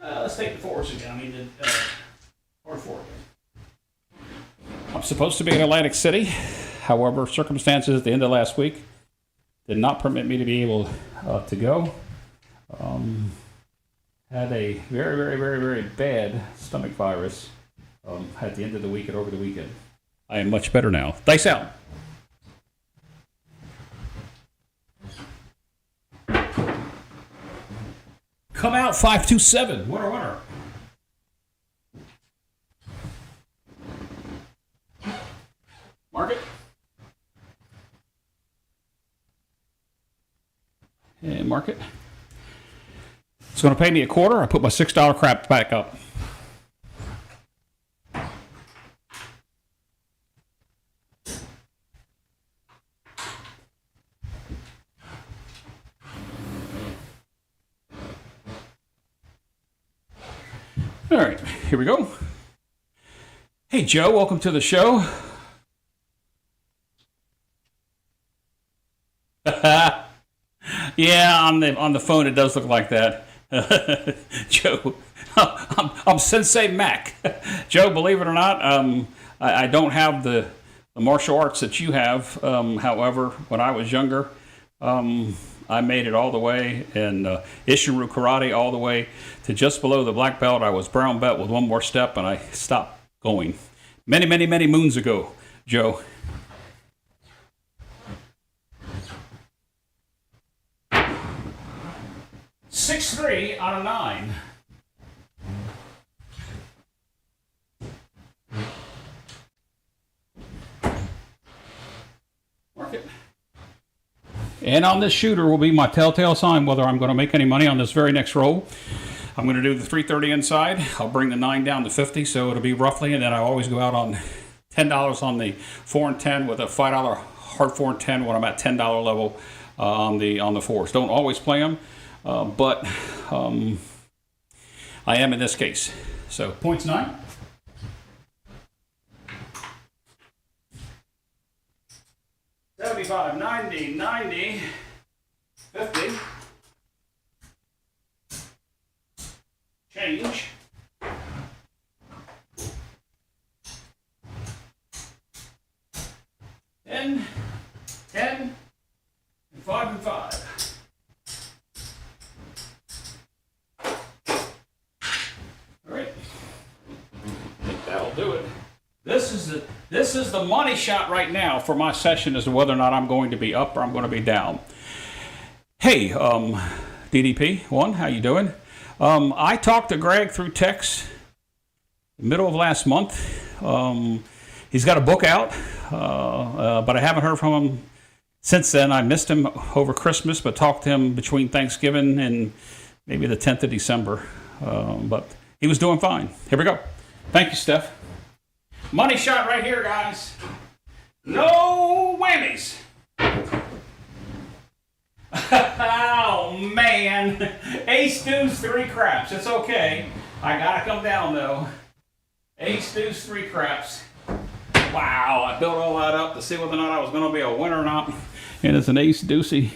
Let's take the fours again. I mean, or 4. I'm supposed to be in Atlantic City. However, circumstances at the end of last week did not permit me to be able to go. Had a very, very, very, very bad stomach virus at the end of the week and over the weekend. I am much better now. Dice out. Come out 5-2-7. Winner, winner. Mark it. And mark it. It's going to pay me a quarter. I put my $6 crap back up. All right, here we go. Hey, Joe, welcome to the show. Yeah, on the phone it does look like that. Joe, I'm Sensei Mac. Joe, believe it or not, I don't have the martial arts that you have. However, when I was younger, I made it all the way, and Ishiru Karate all the way to just below the black belt. I was brown belt with one more step, and I stopped going. Many, many, many moons ago, Joe. $6-3 on a 9. Mark it. And on this shooter will be my telltale sign whether I'm going to make any money on this very next roll. I'm going to do the 330 inside. I'll bring the 9 down to 50, so it'll be roughly, and then I always go out on $10 on the 4 and 10 with a $5 hard 4 and 10 when I'm at $10 level on the fours. Don't always play them, but I am in this case. So points 9. $75, $90, $90, $50. Change. $10, $10, and $5 and $5. All right. I think that'll do it. This is the money shot right now for my session as to whether or not I'm going to be up or I'm going to be down. Hey, DDP1, how you doing? I talked to Greg through text middle of last month. He's got a book out, but I haven't heard from him since then. I missed him over Christmas, but talked to him between Thanksgiving and maybe the 10th of December. But he was doing fine. Here we go. Thank you, Steph. Money shot right here, guys. No whammies. Oh, man. Ace, deuce, 3 craps. It's okay. I got to come down, though. Ace, deuce, 3 craps. Wow, I built all that up to see whether or not I was going to be a winner or not. And it's an ace, deucey,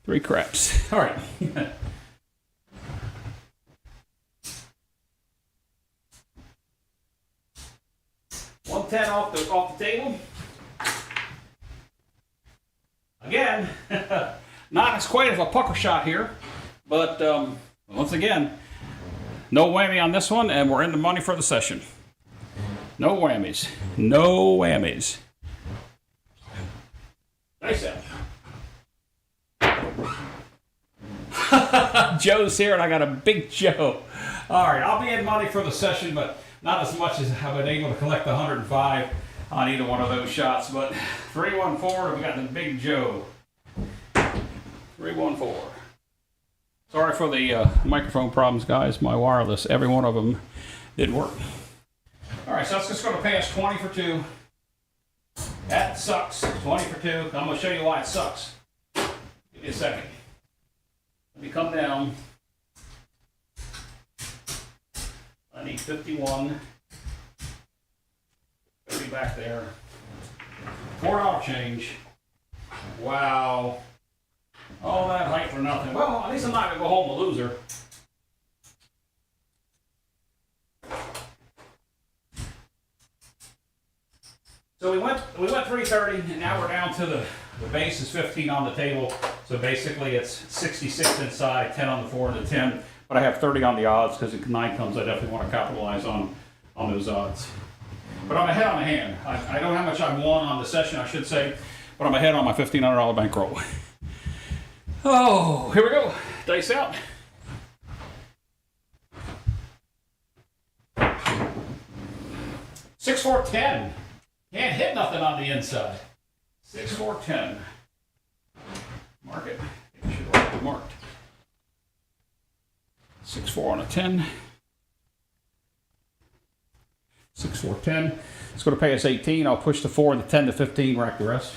3 craps. All right. 110 off the table. Again, not as quite of a pucker shot here, but once again, no whammy on this one, and we're in the money for the session. No whammies. No whammies. Nice out. Joe's here, and I got a big Joe. All right, I'll be in money for the session, but not as much as I've been able to collect the 105 on either one of those shots. But 314, we got the big Joe. 314. Sorry for the microphone problems, guys. My wireless, every one of them didn't work. All right, so that's just going to pay us 20 for 2. That sucks. 20 for 2. I'm going to show you why it sucks. Give me a second. Let me come down. I need 51. 30 back there. $4 change. Wow. All that hype for nothing. Well, at least I'm not going to go home a loser. So we went 330, and now we're down to the base is 15 on the table. So basically it's 66 inside, 10 on the 4 and the 10. But I have 30 on the odds because if 9 comes, I definitely want to capitalize on those odds. But I'm ahead on the hand. I don't know how much I won on the session, I should say, but I'm ahead on my $1,500 bankroll. Oh, here we go. Dice out. Six, 4, 10. Can't hit nothing on the inside. 6, 4, 10. Mark it. I should have it marked. 6, 4 on a 10. 6, 4, 10. It's going to pay us 18. I'll push the 4 and the 10 to 15, rack the rest.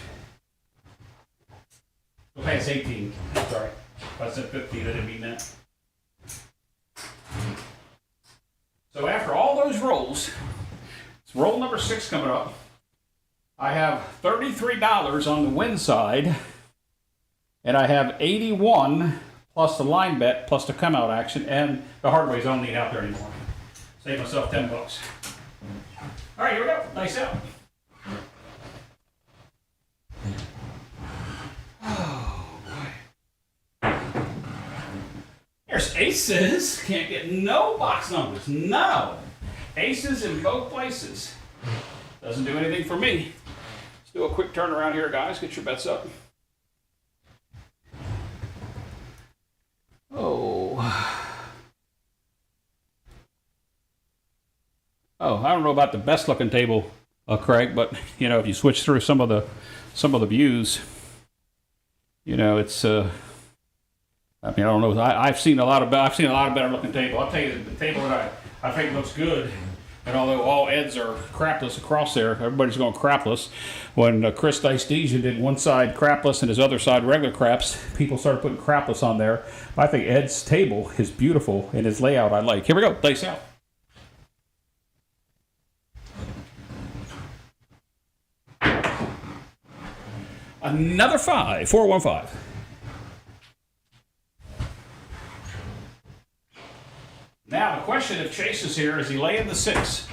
It'll pay us 18. Sorry. If I said 15, I didn't mean that. So after all those rolls, it's roll number 6 coming up. I have $33 on the win side, and I have 81 plus the line bet plus the come out action, and the hard ways I don't need out there anymore. Save myself $10. All right, here we go. Nice out. Oh boy. There's aces. Can't get no box numbers. No. Aces in both places. Doesn't do anything for me. Let's do a quick turnaround here, guys. Get your bets up. Oh, I don't know about the best looking table, Craig, but you know, if you switch through some of the views, you know, it's I mean, I don't know. I've seen a lot of better looking table. I'll tell you, the table that I think looks good And although all Eds are crapless across there, everybody's going crapless. When Chris Dicedesia did one side crapless and his other side regular craps, people started putting crapless on there. I think Ed's table is beautiful and his layout I like. Here we go, dice out. Another 5, 415. Now the question, if Chase is here, is he laying the 6?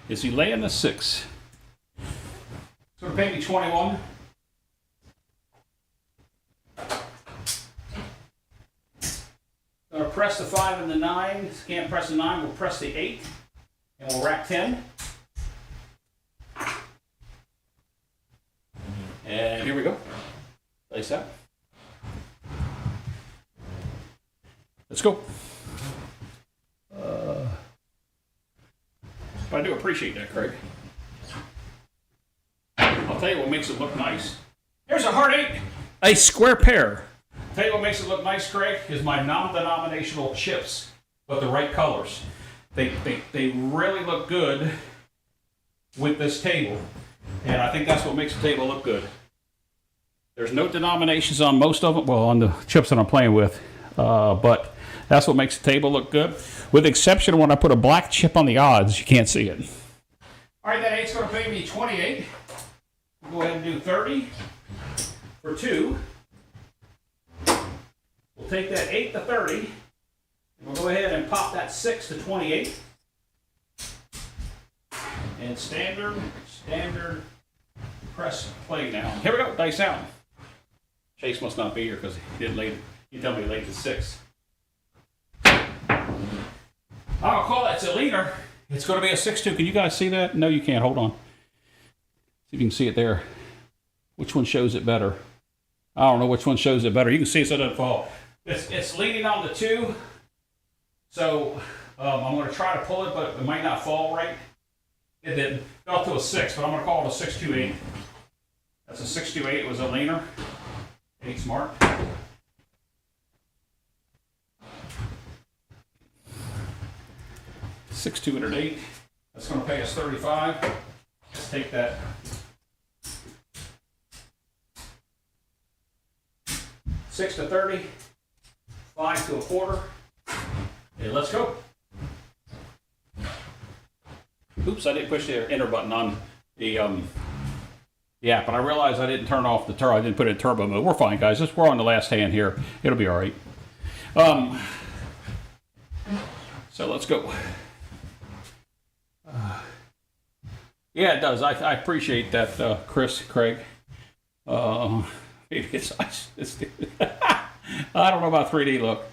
Is he laying the 6? It's going to pay me 21. Going to press the 5 and the 9. Can't press the 9. We'll press the 8, and we'll rack 10. And here we go. Dice out. Let's go. But I do appreciate that, Craig. I'll tell you what makes it look nice. Here's a heart 8. A square pair. I'll tell you what makes it look nice, Craig, is my non-denominational chips, but the right colors. They really look good with this table. And I think that's what makes the table look good. There's no denominations on most of them, well, on the chips that I'm playing with, but that's what makes the table look good. With the exception of when I put a black chip on the odds, you can't see it. All right, that 8's going to pay me 28. We'll go ahead and do 30 for 2. We'll take that 8 to 30, and we'll go ahead and pop that 6 to 28. And standard, press play now. Here we go, dice out. Chase must not be here because he didn't lay. He told me he laid the 6. I'll call that a leaner. It's going to be a 6-2. Can you guys see that? No, you can't. Hold on. See if you can see it there. Which one shows it better? I don't know which one shows it better. You can see it so it doesn't fall. It's leaning on the 2. So I'm going to try to pull it, but it might not fall right. It didn't. Fell to a 6, but I'm going to call it a 6-2-8. That's a 6-2-8. It was a leaner. 8's marked. $6,208. That's going to pay us 35. Let's take that. $6 to 30. 5 to a quarter. Okay, let's go. Oops, I didn't push the enter button on the app, but I realized I didn't turn off the turbo. I didn't put it in turbo mode. We're fine, guys. We're on the last hand here. It'll be all right. So let's go. Yeah, it does. I appreciate that, Craig. Maybe it's I don't know about 3D look.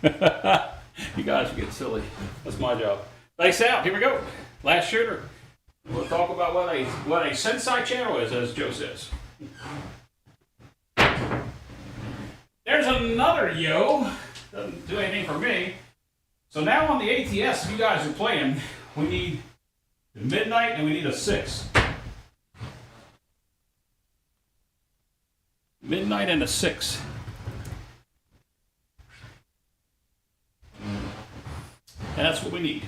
You guys are getting silly. That's my job. Dice out. Here we go. Last shooter. We'll talk about what a Sensei channel is, as Joe says. There's another yo. Doesn't do anything for me. So now on the ATS, if you guys are playing, we need the midnight and we need a 6. Midnight and a 6. And that's what we need.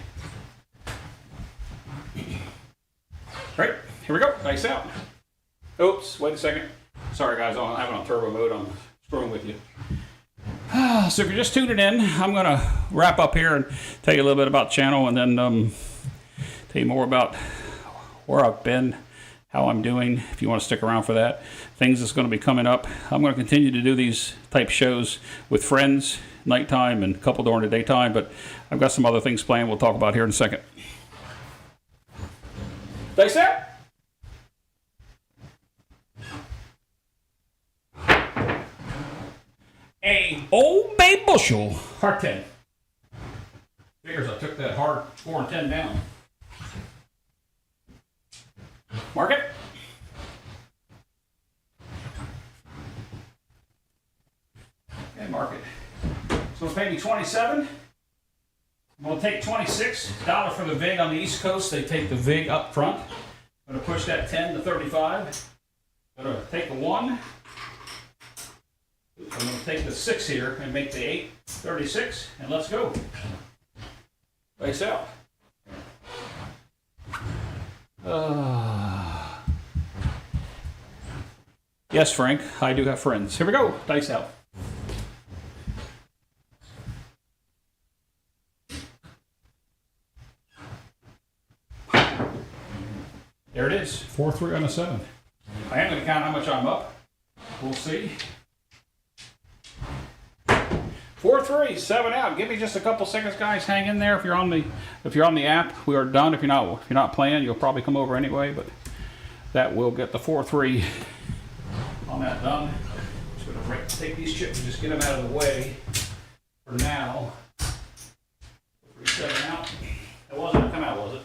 All right, here we go. Dice out. Oops, wait a second. Sorry, guys, I have it on turbo mode. I'm screwing with you. So if you're just tuning in, I'm going to wrap up here and tell you a little bit about the channel and then tell you more about where I've been, how I'm doing, if you want to stick around for that. Things that's going to be coming up. I'm going to continue to do these type shows with friends, nighttime and a couple during the daytime, but I've got some other things planned we'll talk about here in a second. Dice out. A Old Bay bushel, heart 10. Figures I took that hard 4 and 10 down. Mark it. Okay, mark it. So it'll pay me 27. I'm going to take $26 for the VIG on the East Coast. They take the VIG up front. I'm going to push that 10 to 35. I'm going to take the 1. I'm going to take the 6 here and make the 8 36, and let's go. Dice out. Yes, Frank, I do have friends. Here we go. Dice out. There it is. 4-3 on a 7. I am going to count how much I'm up. We'll see. 4-3, 7 out. Give me just a couple seconds, guys. Hang in there. If you're on the app, we are done. If you're not playing, you'll probably come over anyway. But that will get the 4-3 on that done. Just gonna take these chips and just get them out of the way for now. 7 out. It wasn't gonna come out, was it?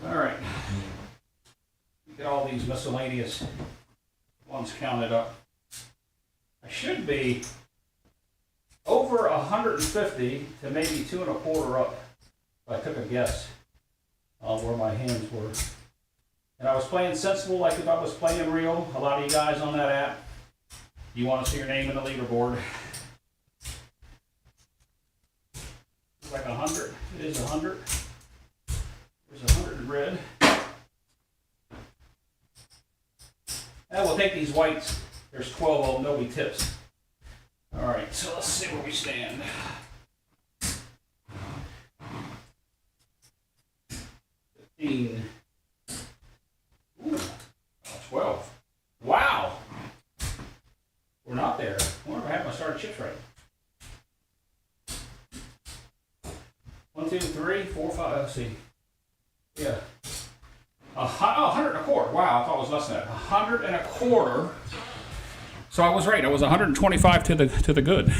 All right. Get all these miscellaneous ones counted up. I should be over 150 to maybe 2 1/4 up. If I took a guess on where my hands were. And I was playing sensible like if I was playing real. A lot of you guys on that app, you want to see your name in the leaderboard. It's like 100. It is 100. There's 100 in red. And we'll take these whites. There's 12 of them, nobody tips. All right, so let's see where we stand. 15. Ooh, 12. Wow. We're not there. I wonder if I have my starter chips right. 1, 2, 3, 4, 5. Let's see. Yeah. 100 1/4. Wow, I thought it was less than that. 100 1/4. So I was right. I was 125 to the good.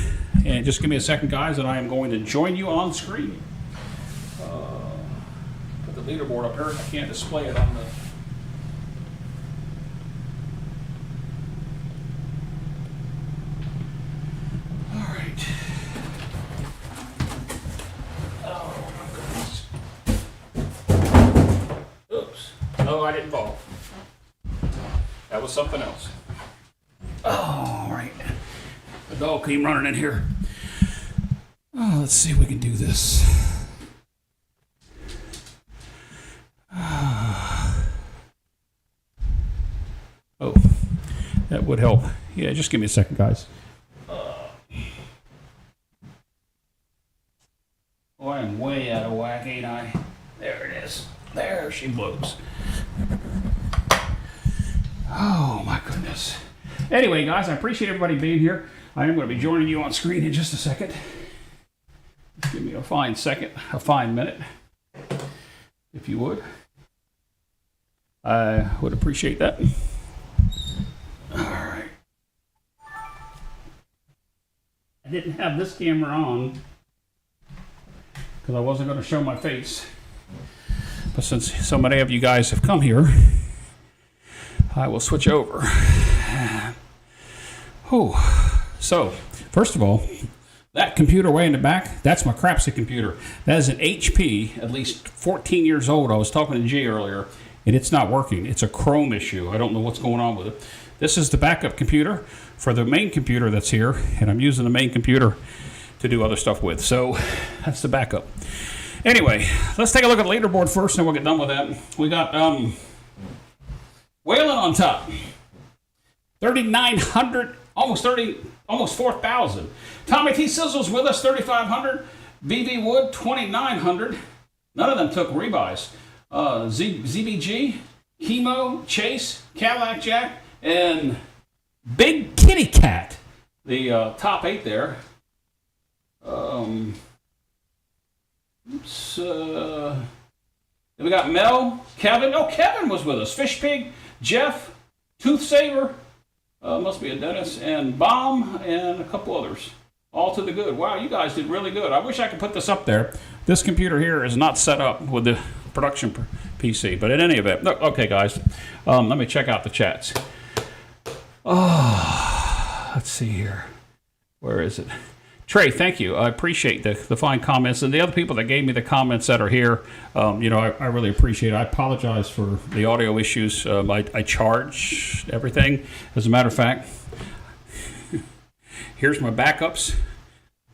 And just give me a second, guys, and I am going to join you on screen. Put the leaderboard up here. I can't display it on the. All right. Oh my goodness. Oops. No, I didn't fall. That was something else. Oh, all right. The dog came running in here. Oh, let's see if we can do this. Oh, that would help. Yeah, just give me a second, guys. Oh, I am way out of whack, ain't I? There it is. There she blows. Oh, my goodness. Anyway, guys, I appreciate everybody being here. I am going to be joining you on screen in just a second. Give me a fine second, a fine minute, if you would. I would appreciate that. All right. I didn't have this camera on because I wasn't going to show my face. But since so many of you guys have come here, I will switch over. Oh, so first of all, that computer way in the back, that's my Crapsee computer. That is an HP, at least 14 years old. I was talking to G earlier, and it's not working. It's a Chrome issue. I don't know what's going on with it. This is the backup computer for the main computer that's here, and I'm using the main computer to do other stuff with. So that's the backup. Anyway, let's take a look at the leaderboard first, and we'll get done with that. We got Waylon on top, 3,900. Almost 4,000. Tommy T. Sizzle's with us, 3,500. BV Wood, 2,900. None of them took rebuys. ZBG, Chemo, Chase, Cadillac Jack, and Big Kitty Cat. The top 8 there. Oops. Then we got Mel, Kevin. Oh, Kevin was with us. Fish Pig, Jeff, Tooth Saver. Must be a dentist, and Bomb, and a couple others. All to the good. Wow, you guys did really good. I wish I could put this up there. This computer here is not set up with the production PC, but in any event, look, okay, guys, let me check out the chats. Oh, let's see here. Where is it? Trey, thank you. I appreciate the fine comments, and the other people that gave me the comments that are here. I really appreciate it. I apologize for the audio issues. I charge everything. As a matter of fact, here's my backups.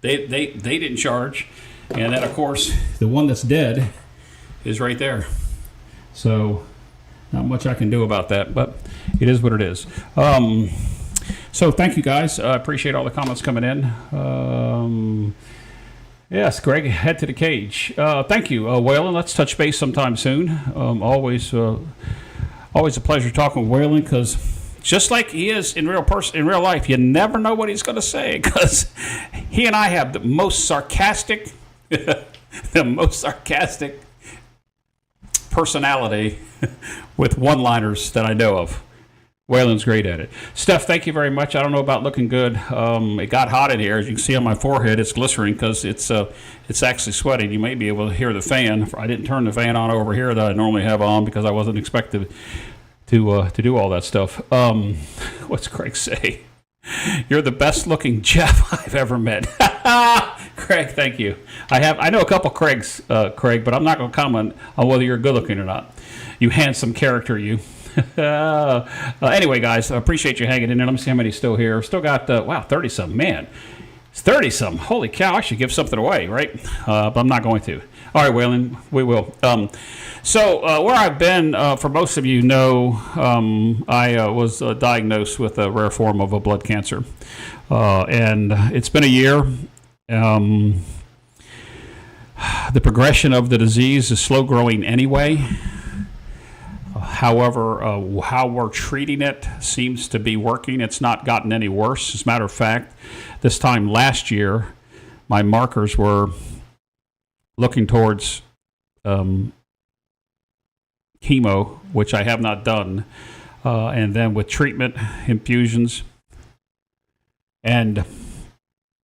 They didn't charge. And then, of course, the one that's dead is right there. So not much I can do about that, but it is what it is. So thank you, guys. I appreciate all the comments coming in. Yes, Greg, head to the cage. Thank you, Waylon. Let's touch base sometime soon. Always a pleasure talking with Waylon, because just like he is in real life, you never know what he's going to say, because he and I have the most sarcastic personality with one-liners that I know of. Waylon's great at it. Steph, thank you very much. I don't know about looking good. It got hot in here. As you can see on my forehead, it's glycering because it's actually sweating. You may be able to hear the fan. I didn't turn the fan on over here that I normally have on because I wasn't expected to do all that stuff. What's Craig say? You're the best looking Jeff I've ever met. Craig, thank you. I know a couple Craigs, Craig, but I'm not going to comment on whether you're good looking or not. You handsome character, you. Anyway, guys, I appreciate you hanging in there. Let me see how many's still here. Still got, 30-some. Man, it's 30-some. Holy cow, I should give something away, right? But I'm not going to. All right, Waylon, we will. So where I've been, for most of you know, I was diagnosed with a rare form of a blood cancer. And it's been a year. The progression of the disease is slow growing anyway. However, how we're treating it seems to be working. It's not gotten any worse. As a matter of fact, this time last year, my markers were looking towards chemo, which I have not done, and then with treatment, infusions, and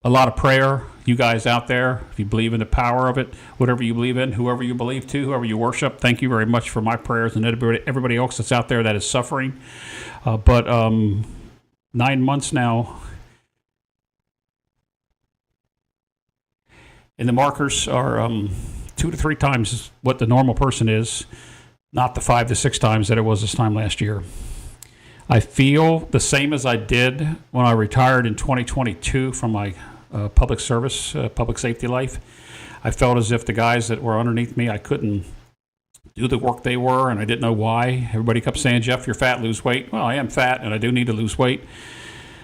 a lot of prayer. You guys out there, if you believe in the power of it, whatever you believe in, whoever you believe to, whoever you worship, thank you very much for my prayers and everybody else that's out there that is suffering. But 9 months now, and the markers are 2 to 3 times what the normal person is, not the 5 to 6 times that it was this time last year. I feel the same as I did when I retired in 2022 from my public service, public safety life. I felt as if the guys that were underneath me, I couldn't do the work they were, and I didn't know why. Everybody kept saying, Jeff, you're fat, lose weight. Well, I am fat, and I do need to lose weight.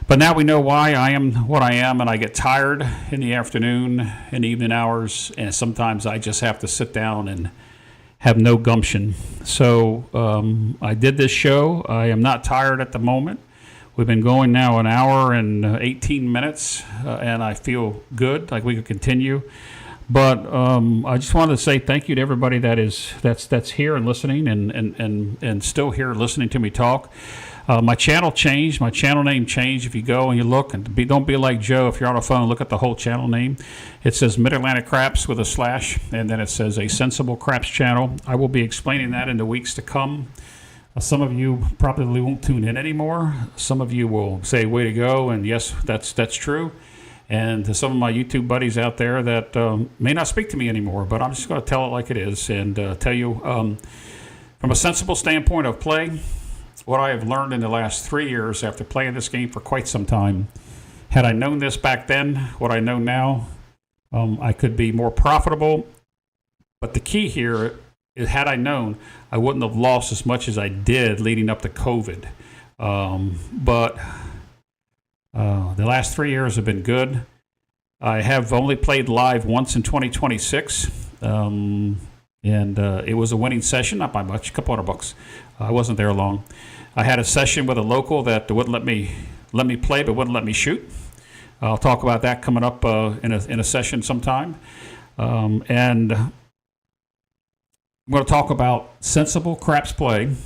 But now we know why I am what I am, and I get tired in the afternoon and evening hours, and sometimes I just have to sit down and have no gumption. So I did this show. I am not tired at the moment. We've been going now an hour and 18 minutes, and I feel good, like we could continue. But I just wanted to say thank you to everybody that's here and listening and still here listening to me talk. My channel changed. My channel name changed. If you go and you look, and don't be like Joe. If you're on a phone, look at the whole channel name. It says Mid-Atlantic-Craps with a slash, and then it says A Sensible Craps Channel. I will be explaining that in the weeks to come. Some of you probably won't tune in anymore. Some of you will say, way to go, and yes, that's true. And to some of my YouTube buddies out there that may not speak to me anymore, but I'm just going to tell it like it is and tell you from a sensible standpoint of play, what I have learned in the last 3 years after playing this game for quite some time. Had I known this back then, what I know now, I could be more profitable. But the key here is, had I known, I wouldn't have lost as much as I did leading up to COVID. But the last 3 years have been good. I have only played live once in 2026. And it was a winning session, not by much, a couple $100. I wasn't there long. I had a session with a local that wouldn't let me play, but wouldn't let me shoot. I'll talk about that coming up in a session sometime. And I'm going to talk about sensible craps play,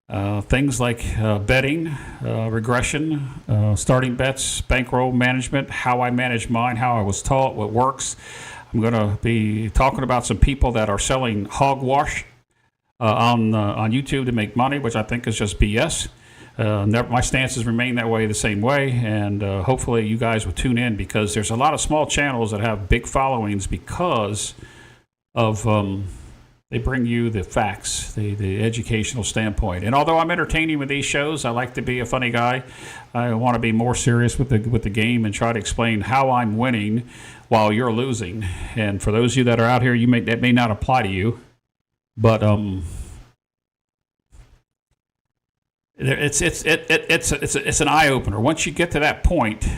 things like betting, regression, starting bets, bankroll management, how I manage mine, how I was taught, what works. I'm going to be talking about some people that are selling hogwash on YouTube to make money, which I think is just BS. My stances remain that way the same way, and hopefully you guys will tune in, because there's a lot of small channels that have big followings because of the they bring you the facts, the educational standpoint. And although I'm entertaining with these shows, I like to be a funny guy. I want to be more serious with the game and try to explain how I'm winning while you're losing. And for those of you that are out here, that may not apply to you, but it's an eye opener. Once you get to that point,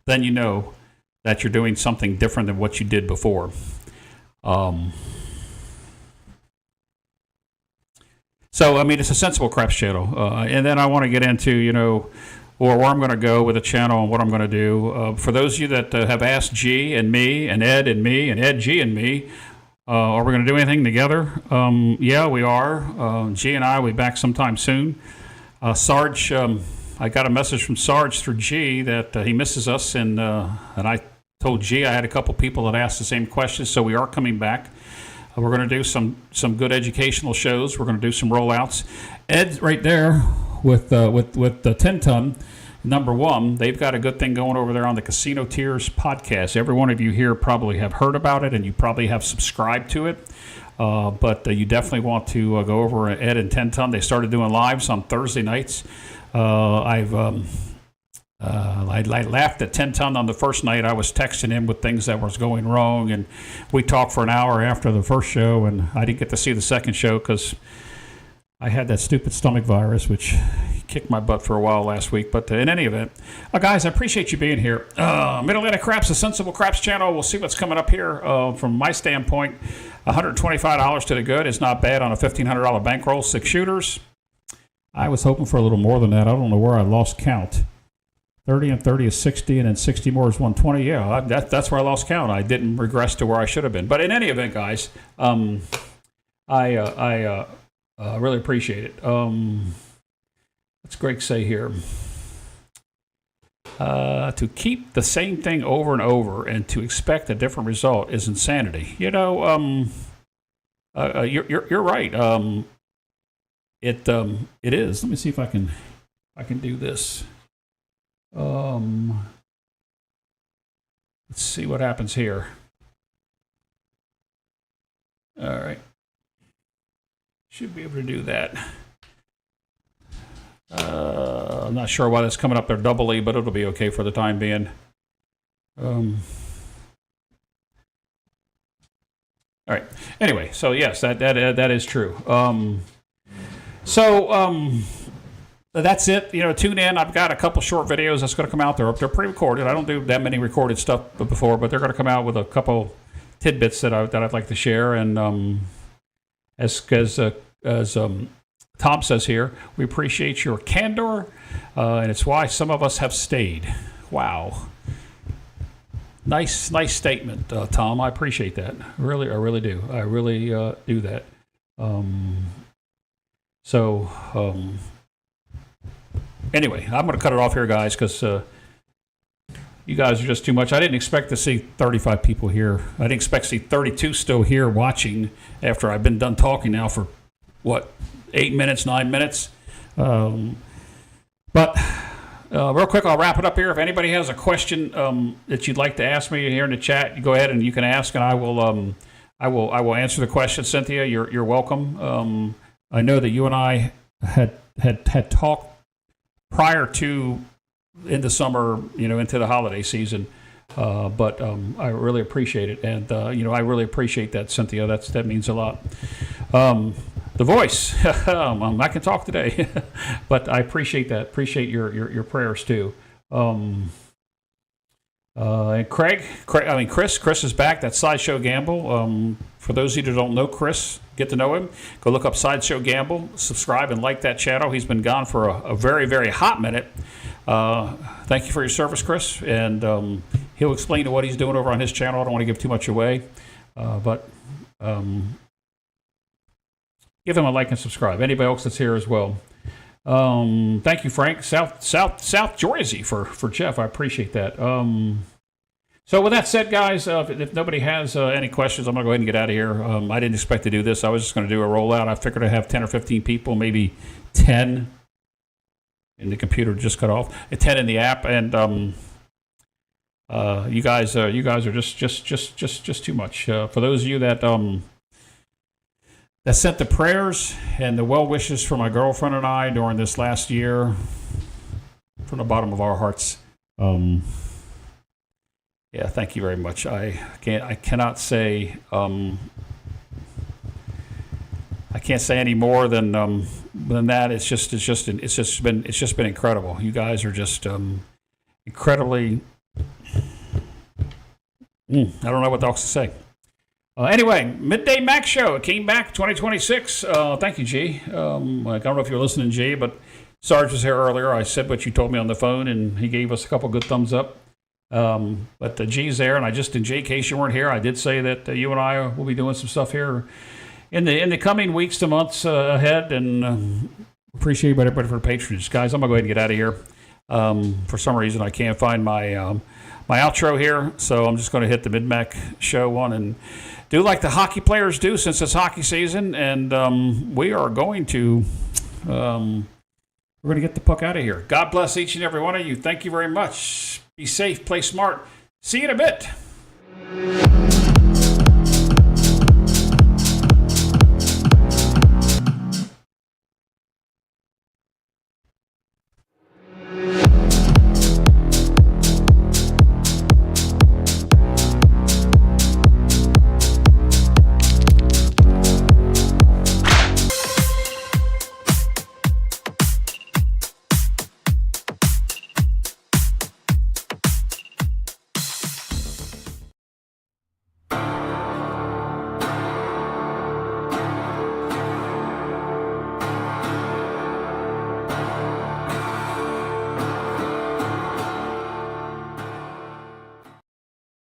then you know that you're doing something different than what you did before. So, I mean, it's a sensible craps channel. And then I want to get into, or where I'm going to go with the channel and what I'm going to do. For those of you that have asked G and me and Ed and me and Ed, G and me, are we going to do anything together? Yeah, we are. G and I will be back sometime soon. Sarge, I got a message from Sarge through G that he misses us, and I told G I had a couple people that asked the same questions, so we are coming back. We're going to do some good educational shows. We're going to do some rollouts. Ed's right there with the 10-ton. Number one, they've got a good thing going over there on the Casino Tiers podcast. Every one of you here probably have heard about it, and you probably have subscribed to it. But you definitely want to go over Ed and 10-ton. They started doing lives on Thursday nights. I laughed at 10-ton on the first night. I was texting him with things that was going wrong, and we talked for an hour after the first show, and I didn't get to see the second show because I had that stupid stomach virus, which kicked my butt for a while last week. But in any event, guys, I appreciate you being here. Mid-Atlantic Craps, a sensible craps channel. We'll see what's coming up here. From my standpoint, $125 to the good is not bad on a $1,500 bankroll, 6 shooters. I was hoping for a little more than that. I don't know where I lost count. 30 and 30 is 60, and then 60 more is 120. Yeah, that's where I lost count. I didn't regress to where I should have been. But in any event, guys, I really appreciate it. What's Greg say here? To keep the same thing over and over and to expect a different result is insanity. You're right. It is. Let me see if I can do this. Let's see what happens here. All right. Should be able to do that. I'm not sure why that's coming up there doubly, but it'll be okay for the time being. All right. Anyway, so yes, that is true. That's it. Tune in. I've got a couple short videos that's going to come out there. They're pre-recorded. I don't do that many recorded stuff before, but they're going to come out with a couple tidbits that I'd like to share. And as Tom says here, we appreciate your candor, and it's why some of us have stayed. Wow. Nice statement, Tom. I appreciate that. I really do. I really do that. Anyway, I'm going to cut it off here, guys, because you guys are just too much. I didn't expect to see 35 people here. I didn't expect to see 32 still here watching after I've been done talking now for, 8 minutes, 9 minutes? But real quick, I'll wrap it up here. If anybody has a question that you'd like to ask me here in the chat, you go ahead and you can ask, and I will answer the question. Cynthia, you're welcome. I know that you and I had talked prior to in the summer, into the holiday season. But I really appreciate it, and I really appreciate that, Cynthia. That means a lot. The voice, I can talk today, but I appreciate that. Appreciate your prayers too. And Chris is back. That's Sideshow Gamble. For those of you that don't know Chris, get to know him. Go look up Sideshow Gamble. Subscribe and like that channel. He's been gone for a very, very hot minute. Thank you for your service, Chris. And he'll explain to what he's doing over on his channel. I don't want to give too much away, but give him a like and subscribe. Anybody else that's here as well. Thank you, Frank. South Jersey for Jeff. I appreciate that. So with that said, guys, if nobody has any questions, I'm going to go ahead and get out of here. I didn't expect to do this. I was just going to do a rollout. I figured I'd have 10 or 15 people, maybe 10. And the computer just cut off. 10 in the app, and you guys are just too much. For those of you that that sent the prayers and the well wishes for my girlfriend and I during this last year from the bottom of our hearts. Yeah, thank you very much. I cannot say I can't say any more than that. It's just been incredible. You guys are just incredibly. I don't know what else to say. Anyway, Midday Mac Show. It came back 2026. Thank you, G. I don't know if you're listening, G, but Sarge was here earlier. I said what you told me on the phone, and he gave us a couple good thumbs up. But the G's there, and in J, in case you weren't here, I did say that you and I will be doing some stuff here in the coming weeks to months ahead, and appreciate everybody for the patronage. Guys, I'm going to go ahead and get out of here. For some reason, I can't find my outro here, so I'm just going to hit the Mid-Mac Show one and do like the hockey players do since it's hockey season, and we are going to get the puck out of here. God bless each and every one of you. Thank you very much. Be safe, play smart. See you in a bit.